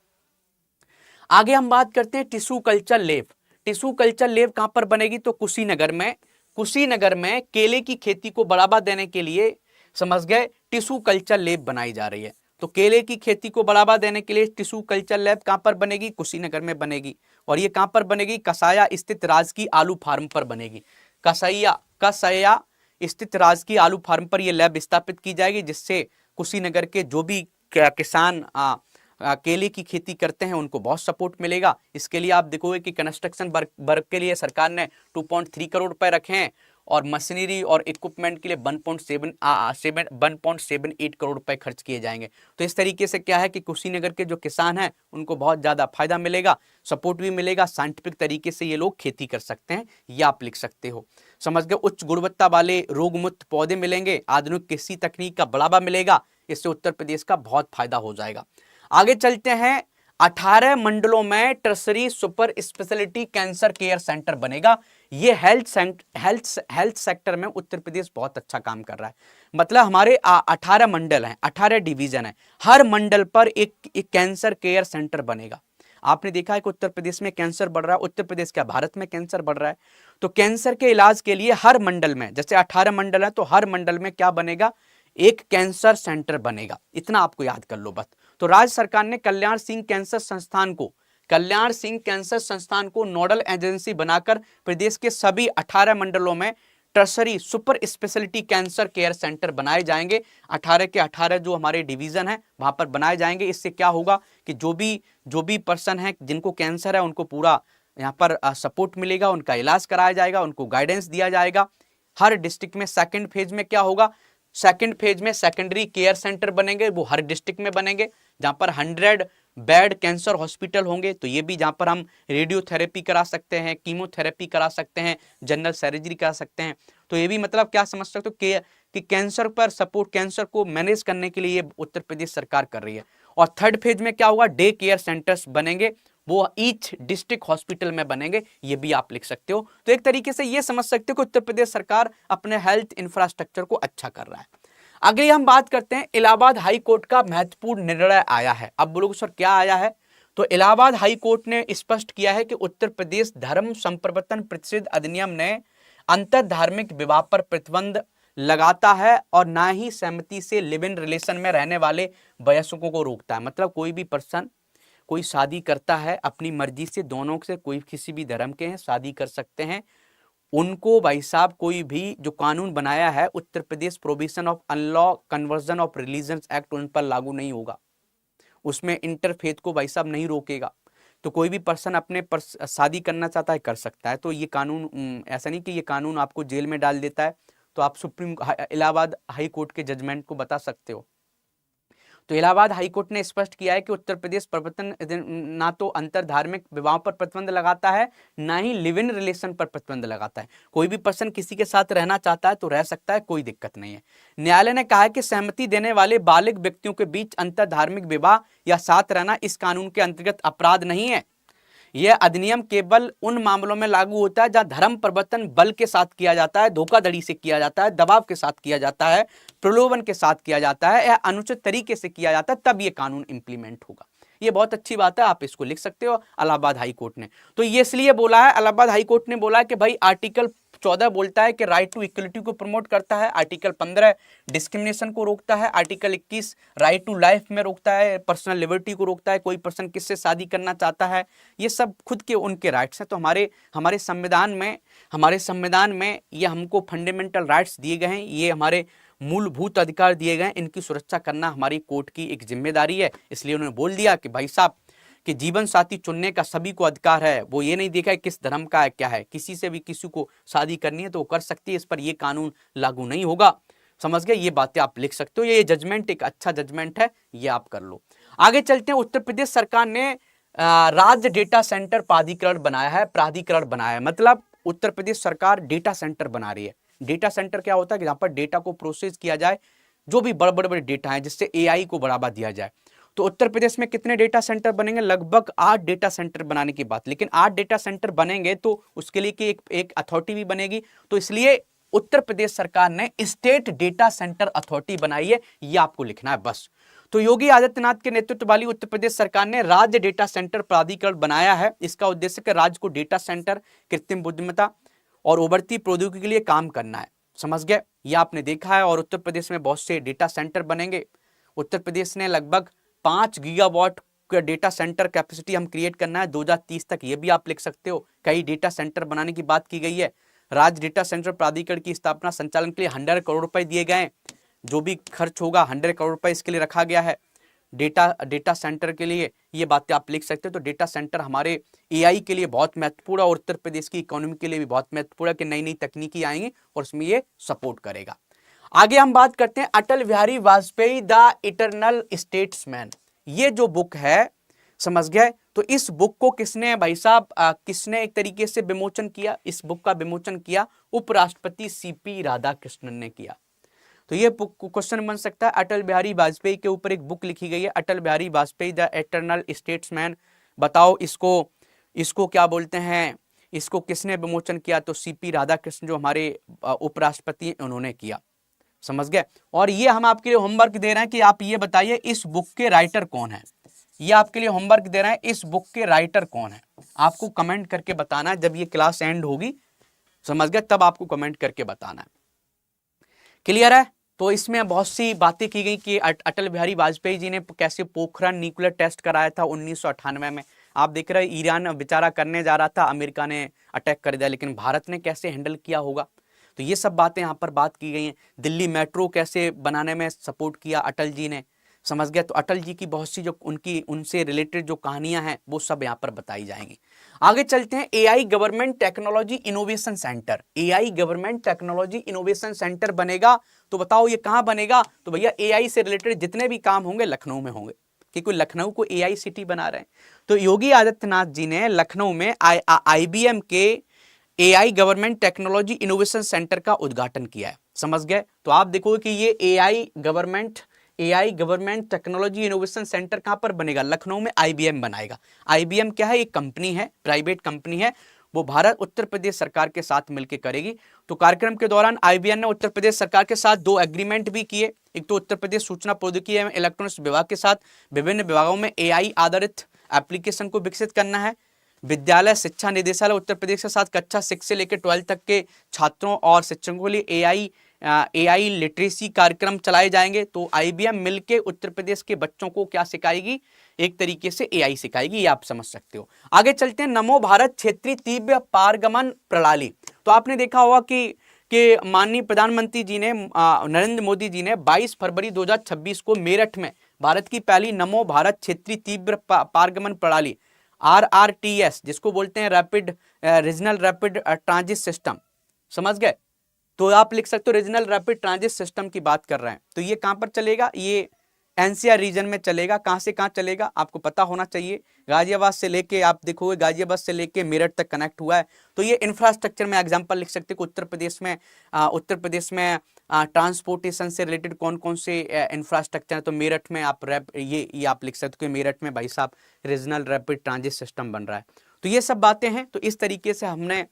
आगे हम बात करते हैं tissue culture lab. Tissue culture lab कहां पर बनेगी? तो कुशीनगर में केले की खेती को बढ़ावा देने के लिए, समझ गए, टिश्यू कल्चर लैब बनाई जा रही है। तो केले की खेती को बढ़ावा देने के लिए टिश्यू कल्चर लैब कहां पर बनेगी? कुशीनगर में बनेगी। और ये कहां पर बनेगी? कसया स्थित राजकीय आलू फार्म पर बनेगी। कसया स्थित राजकीय आलू फार्म पर यह लैब स्थापित की जाएगी, जिससे कुशीनगर के जो भी किसान केले की खेती करते हैं उनको बहुत सपोर्ट मिलेगा। इसके लिए आप देखोगे कि कंस्ट्रक्शन वर्क के लिए सरकार ने 2.3 करोड़ रुपए रखे हैं और मशीनरी और इक्विपमेंट के लिए 1.78 करोड़ रुपए खर्च किए जाएंगे। तो इस तरीके से क्या है कि कुशीनगर के जो किसान हैं उनको बहुत ज्यादा फायदा मिलेगा, सपोर्ट भी मिलेगा, साइंटिफिक तरीके से ये लोग खेती कर सकते हैं, ये आप लिख सकते हो, समझ गए। उच्च गुणवत्ता वाले रोग मुक्त पौधे मिलेंगे, आधुनिक कृषि तकनीक का बढ़ावा मिलेगा, इससे उत्तर प्रदेश का बहुत फायदा हो जाएगा। आगे चलते हैं। 18 मंडलों में tertiary super speciality cancer care centre बनेगा। ये हेल्थ सेक्टर में उत्तर प्रदेश बहुत अच्छा काम कर रहा है। मतलब हमारे 18 मंडल हैं, 18 डिवीजन है, हर मंडल पर एक कैंसर केयर सेंटर बनेगा। आपने देखा है कि उत्तर प्रदेश में कैंसर बढ़ रहा है, उत्तर प्रदेश क्या भारत में कैंसर बढ़ रहा है, तो कैंसर के इलाज के लिए हर मंडल में, जैसे 18 मंडल है तो हर मंडल में क्या बनेगा? एक कैंसर सेंटर बनेगा। इतना आपको याद कर लो बस। तो राज्य सरकार ने कल्याण सिंह कैंसर संस्थान को नोडल एजेंसी बनाकर प्रदेश के सभी 18 मंडलों में tertiary super speciality cancer care centre बनाए जाएंगे। 18 के 18 जो हमारे डिवीजन है वहां पर बनाए जाएंगे। इससे क्या होगा कि जो भी पर्सन है जिनको कैंसर है उनको पूरा यहाँ पर सपोर्ट मिलेगा, उनका इलाज कराया जाएगा, उनको गाइडेंस दिया जाएगा। हर डिस्ट्रिक्ट में सेकेंड फेज में क्या होगा? सेकंड फेज में सेकेंडरी केयर सेंटर बनेंगे, वो हर डिस्ट्रिक्ट में बनेंगे, जहां पर 100 बेड कैंसर हॉस्पिटल होंगे। तो ये भी जहां पर हम रेडियोथेरेपी करा सकते हैं, कीमोथेरेपी करा सकते हैं, जनरल सर्जरी करा सकते हैं। तो ये भी मतलब क्या समझ सकते हो कि कैंसर पर सपोर्ट, कैंसर को मैनेज करने के लिए उत्तर प्रदेश सरकार कर रही है। और थर्ड फेज में क्या होगा? डे केयर सेंटर्स बनेंगे, वो ईच डिस्ट्रिक्ट हॉस्पिटल में बनेंगे, ये भी आप लिख सकते हो। तो एक तरीके से ये समझ सकते हो कि उत्तर प्रदेश सरकार अपने हेल्थ इंफ्रास्ट्रक्चर को अच्छा कर रहा है। अगली हम बात करते हैं, इलाहाबाद हाई कोर्ट का महत्वपूर्ण निर्णय आया है। अब बोलोगे सर क्या आया है? तो इलाहाबाद हाई कोर्ट ने स्पष्ट किया है कि उत्तर प्रदेश धर्म संप्रवर्तन प्रतिषेध अधिनियम ने अंतर धार्मिक विवाह पर प्रतिबंध लगाता है और ना ही सहमति से लिव इन रिलेशन में रहने वाले वयस्कों को रोकता है। मतलब कोई भी पर्सन कोई शादी करता है अपनी मर्जी से, दोनों से, कोई किसी भी धर्म के हैं शादी कर सकते हैं, उनको भाई साहब कोई भी जो कानून बनाया है Uttar Pradesh provision of unlawful conversion of religions act उन पर लागू नहीं होगा। उसमें इंटरफेथ को भाई साहब नहीं रोकेगा। तो कोई भी पर्सन अपने शादी करना चाहता है कर सकता है। तो ये कानून ऐसा नहीं कि ये कानून आपको जेल में डाल देता है। तो आप इलाहाबाद हाई कोर्ट के जजमेंट को बता सकते हो। तो इलाहाबाद हाईकोर्ट ने स्पष्ट किया है कि उत्तर प्रदेश प्रवर्तन ना तो अंतर धार्मिक विवाहों पर प्रतिबंध लगाता है, ना ही लिव इन रिलेशन पर प्रतिबंध लगाता है। कोई भी पर्सन किसी के साथ रहना चाहता है तो रह सकता है, कोई दिक्कत नहीं है। न्यायालय ने कहा है कि सहमति देने वाले बालिग व्यक्तियों के बीच अंतर धार्मिक विवाह या साथ रहना इस कानून के अंतर्गत अपराध नहीं है। यह अधिनियम केवल उन मामलों में लागू होता है जहां धर्म परिवर्तन बल के साथ किया जाता है, धोखाधड़ी से किया जाता है, दबाव के साथ किया जाता है, प्रलोभन के साथ किया जाता है या अनुचित तरीके से किया जाता है, तब यह कानून इंप्लीमेंट होगा। ये बहुत अच्छी बात है, आप इसको लिख सकते हो। इलाहाबाद हाई कोर्ट ने तो ये इसलिए बोला है, इलाहाबाद हाई कोर्ट ने बोला है कि भाई आर्टिकल 14 बोलता है कि राइट टू इक्वलिटी को प्रमोट करता है, आर्टिकल 15 डिस्क्रिमिनेशन को रोकता है, आर्टिकल 21 राइट टू लाइफ में रोकता है, पर्सनल लिबर्टी को रोकता है, कोई पर्सन किससे शादी करना चाहता है, ये सब खुद के उनके राइट्स हैं। तो हमारे संविधान में ये हमको फंडामेंटल राइट्स दिए गए हैं, ये हमारे मूलभूत अधिकार दिए गए हैं, इनकी सुरक्षा करना हमारी कोर्ट की एक जिम्मेदारी है। इसलिए उन्होंने बोल दिया कि भाई साहब कि जीवन साथी चुनने का सभी को अधिकार है, वो ये नहीं देखा है किस धर्म का है क्या है, किसी से भी किसी को शादी करनी है तो वो कर सकती है, इस पर ये कानून लागू नहीं होगा। समझ गए, ये बातें आप लिख सकते हो, ये जजमेंट एक अच्छा जजमेंट है, ये आप कर लो। आगे चलते हैं। उत्तर प्रदेश सरकार ने राज्य डेटा सेंटर प्राधिकरण बनाया है, मतलब उत्तर प्रदेश सरकार डेटा सेंटर बना रही है। डेटा सेंटर क्या होता है कि जहां पर डेटा को प्रोसेस किया जाए, जो भी बड़े डेटा है, जिससे एआई को बढ़ावा दिया जाए। तो उत्तर प्रदेश में कितने डेटा सेंटर बनेंगे? लगभग 8 डेटा सेंटर बनाने की बात, लेकिन 8 डेटा सेंटर बनेंगे तो उसके लिए कि एक अथॉरिटी भी बनेगी, तो इसलिए उत्तर प्रदेश सरकार ने स्टेट डेटा सेंटर अथॉरिटी बनाई है, ये आपको लिखना है बस। तो योगी आदित्यनाथ के नेतृत्व वाली उत्तर प्रदेश सरकार ने राज्य डेटा सेंटर प्राधिकरण बनाया है। इसका उद्देश्य कि राज्य को डेटा सेंटर, कृत्रिम बुद्धिमत्ता और उभरती प्रौद्योगिकी के लिए काम करना है। समझ गए, ये आपने देखा है। और उत्तर प्रदेश में बहुत से डेटा सेंटर बनेंगे। उत्तर प्रदेश ने लगभग 5 गीगावाट का डेटा सेंटर कैपेसिटी हम क्रिएट करना है 2030 तक, ये भी आप लिख सकते हो। कई डेटा सेंटर बनाने की बात की गई है। राज्य डेटा सेंटर प्राधिकरण की स्थापना संचालन के लिए 100 करोड़ रुपए दिए गए हैं। जो भी खर्च होगा 100 करोड़ रुपए इसके लिए रखा गया है डेटा सेंटर के लिए, ये बातें आप लिख सकते हो। तो डेटा सेंटर हमारे एआई के लिए बहुत महत्वपूर्ण है और उत्तर प्रदेश की इकोनॉमी के लिए भी बहुत महत्वपूर्ण है कि नई नई तकनीकी आएंगी और उसमें ये सपोर्ट करेगा। आगे हम बात करते हैं Atal Bihari Vajpayee the eternal statesman. ये जो बुक है, समझ गए, तो इस बुक को किसने भाई साहब किसने एक तरीके से विमोचन किया? इस बुक का विमोचन किया उपराष्ट्रपति सीपी राधाकृष्णन ने किया। तो ये क्वेश्चन बन सकता है, अटल बिहारी वाजपेयी के ऊपर एक बुक लिखी गई है, Atal Bihari Vajpayee the eternal statesman. बताओ इसको क्या बोलते हैं, इसको किसने विमोचन किया? तो सीपी राधाकृष्णन जो हमारे उपराष्ट्रपति उन्होंने किया। समझ गए। और ये हम आपके लिए होमवर्क दे रहे हैं कि आप ये बताइए इस बुक के राइटर कौन है। ये आपके लिए होमवर्क दे रहे हैं, इस बुक के राइटर कौन है, आपको कमेंट करके बताना है। जब ये क्लास एंड होगी, समझ गए, तब आपको कमेंट करके बताना है। क्लियर है? तो इसमें बहुत सी बातें की गई कि अटल बिहारी वाजपेयी जी ने कैसे पोखरण न्यूक्लियर टेस्ट कराया था 1998 में। आप देख रहे हैं ईरान बेचारा करने जा रहा था, अमेरिका ने अटैक कर दिया, लेकिन भारत ने कैसे हैंडल किया होगा। तो ये सब बातें यहाँ पर बात की गई हैं। दिल्ली मेट्रो कैसे बनाने में सपोर्ट किया अटल जी ने। समझ गया। तो अटल जी की बहुत सी जो उनसे रिलेटेड जो कहानियां हैं वो सब यहाँ पर बताई जाएंगी। आगे चलते हैं। AI government technology innovation centre. AI government technology innovation centre बनेगा। तो बताओ ये कहाँ बनेगा? तो भैया एआई से रिलेटेड जितने भी काम होंगे लखनऊ में होंगे, क्योंकि लखनऊ को एआई सिटी बना रहे हैं। तो योगी आदित्यनाथ जी ने लखनऊ में आईबीएम के AI government technology innovation centre का उद्घाटन किया है। समझ गए। तो आप देखोगे कि ये AI government technology innovation centre कहां पर बनेगा? लखनऊ में आईबीएम बनाएगा। आईबीएम क्या है? एक कंपनी है, प्राइवेट कंपनी है, वो भारत उत्तर प्रदेश सरकार के साथ मिलकर करेगी। तो कार्यक्रम के दौरान आईबीएम ने उत्तर प्रदेश सरकार के साथ 2 एग्रीमेंट भी किए। एक तो उत्तर प्रदेश सूचना प्रौद्योगिकी एवं इलेक्ट्रॉनिक्स विभाग के साथ विभिन्न विभागों में एआई आधारित एप्लीकेशन को विकसित करना है। विद्यालय शिक्षा निदेशालय उत्तर प्रदेश के साथ कक्षा 6 से लेकर 12 तक के छात्रों और शिक्षकों के लिए एआई लिटरेसी कार्यक्रम चलाए जाएंगे। तो आईबीएम मिलके उत्तर प्रदेश के बच्चों को क्या सिखाएगी? एक तरीके से एआई सिखाएगी, ये आप समझ सकते हो। आगे चलते हैं। नमो भारत क्षेत्रीय तीव्र पारगमन प्रणाली। तो आपने देखा होगा कि माननीय प्रधानमंत्री जी ने नरेंद्र मोदी जी ने 22 फरवरी 2026 को मेरठ में भारत की पहली नमो भारत क्षेत्रीय तीव्र पारगमन प्रणाली RRTS, जिसको बोलते हैं रीजनल रैपिड ट्रांजिट सिस्टम। समझ गए। तो आप लिख सकते हो रीजनल रैपिड ट्रांजिट सिस्टम की बात कर रहे हैं। तो ये कहां पर चलेगा? ये एनसीआर रीजन में चलेगा। कहां से कहां चलेगा आपको पता होना चाहिए। गाजियाबाद से लेके आप देखोगे, गाजियाबाद से लेके मेरठ तक कनेक्ट हुआ है। तो ये इंफ्रास्ट्रक्चर में एग्जांपल लिख सकते हो। उत्तर प्रदेश में ट्रांसपोर्टेशन से रिलेटेड कौन कौन से इंफ्रास्ट्रक्चर है। तो मेरठ में आप ये आप लिख सकते हो कि मेरठ में भाई साहब रीजनल रैपिड ट्रांजिट सिस्टम बन रहा है। तो ये सब बातें हैं। तो इस तरीके से हमने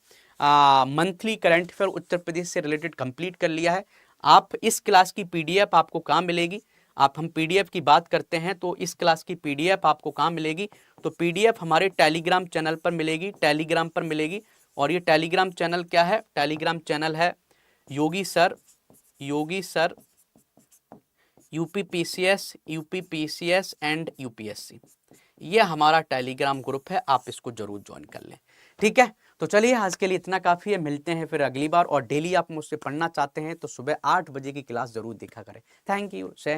monthly current affair Uttar Pradesh से रिलेटेड कंप्लीट कर लिया है। आप इस क्लास की पीडीएफ आपको कहाँ मिलेगी, आप हम पीडीएफ की बात करते हैं तो इस क्लास की पीडीएफ आपको कहाँ मिलेगी, तो पीडीएफ हमारे टेलीग्राम चैनल पर मिलेगी, टेलीग्राम पर मिलेगी। और ये टेलीग्राम चैनल क्या है, टेलीग्राम चैनल है योगी सर यूपीपीसीएस एंड यूपीएससी। ये हमारा टेलीग्राम ग्रुप है, आप इसको जरूर ज्वाइन कर लें। ठीक है, तो चलिए आज के लिए इतना काफी है, मिलते हैं फिर अगली बार। और डेली आप मुझसे पढ़ना चाहते हैं तो सुबह 8 बजे की क्लास जरूर देखा करें। Thank you.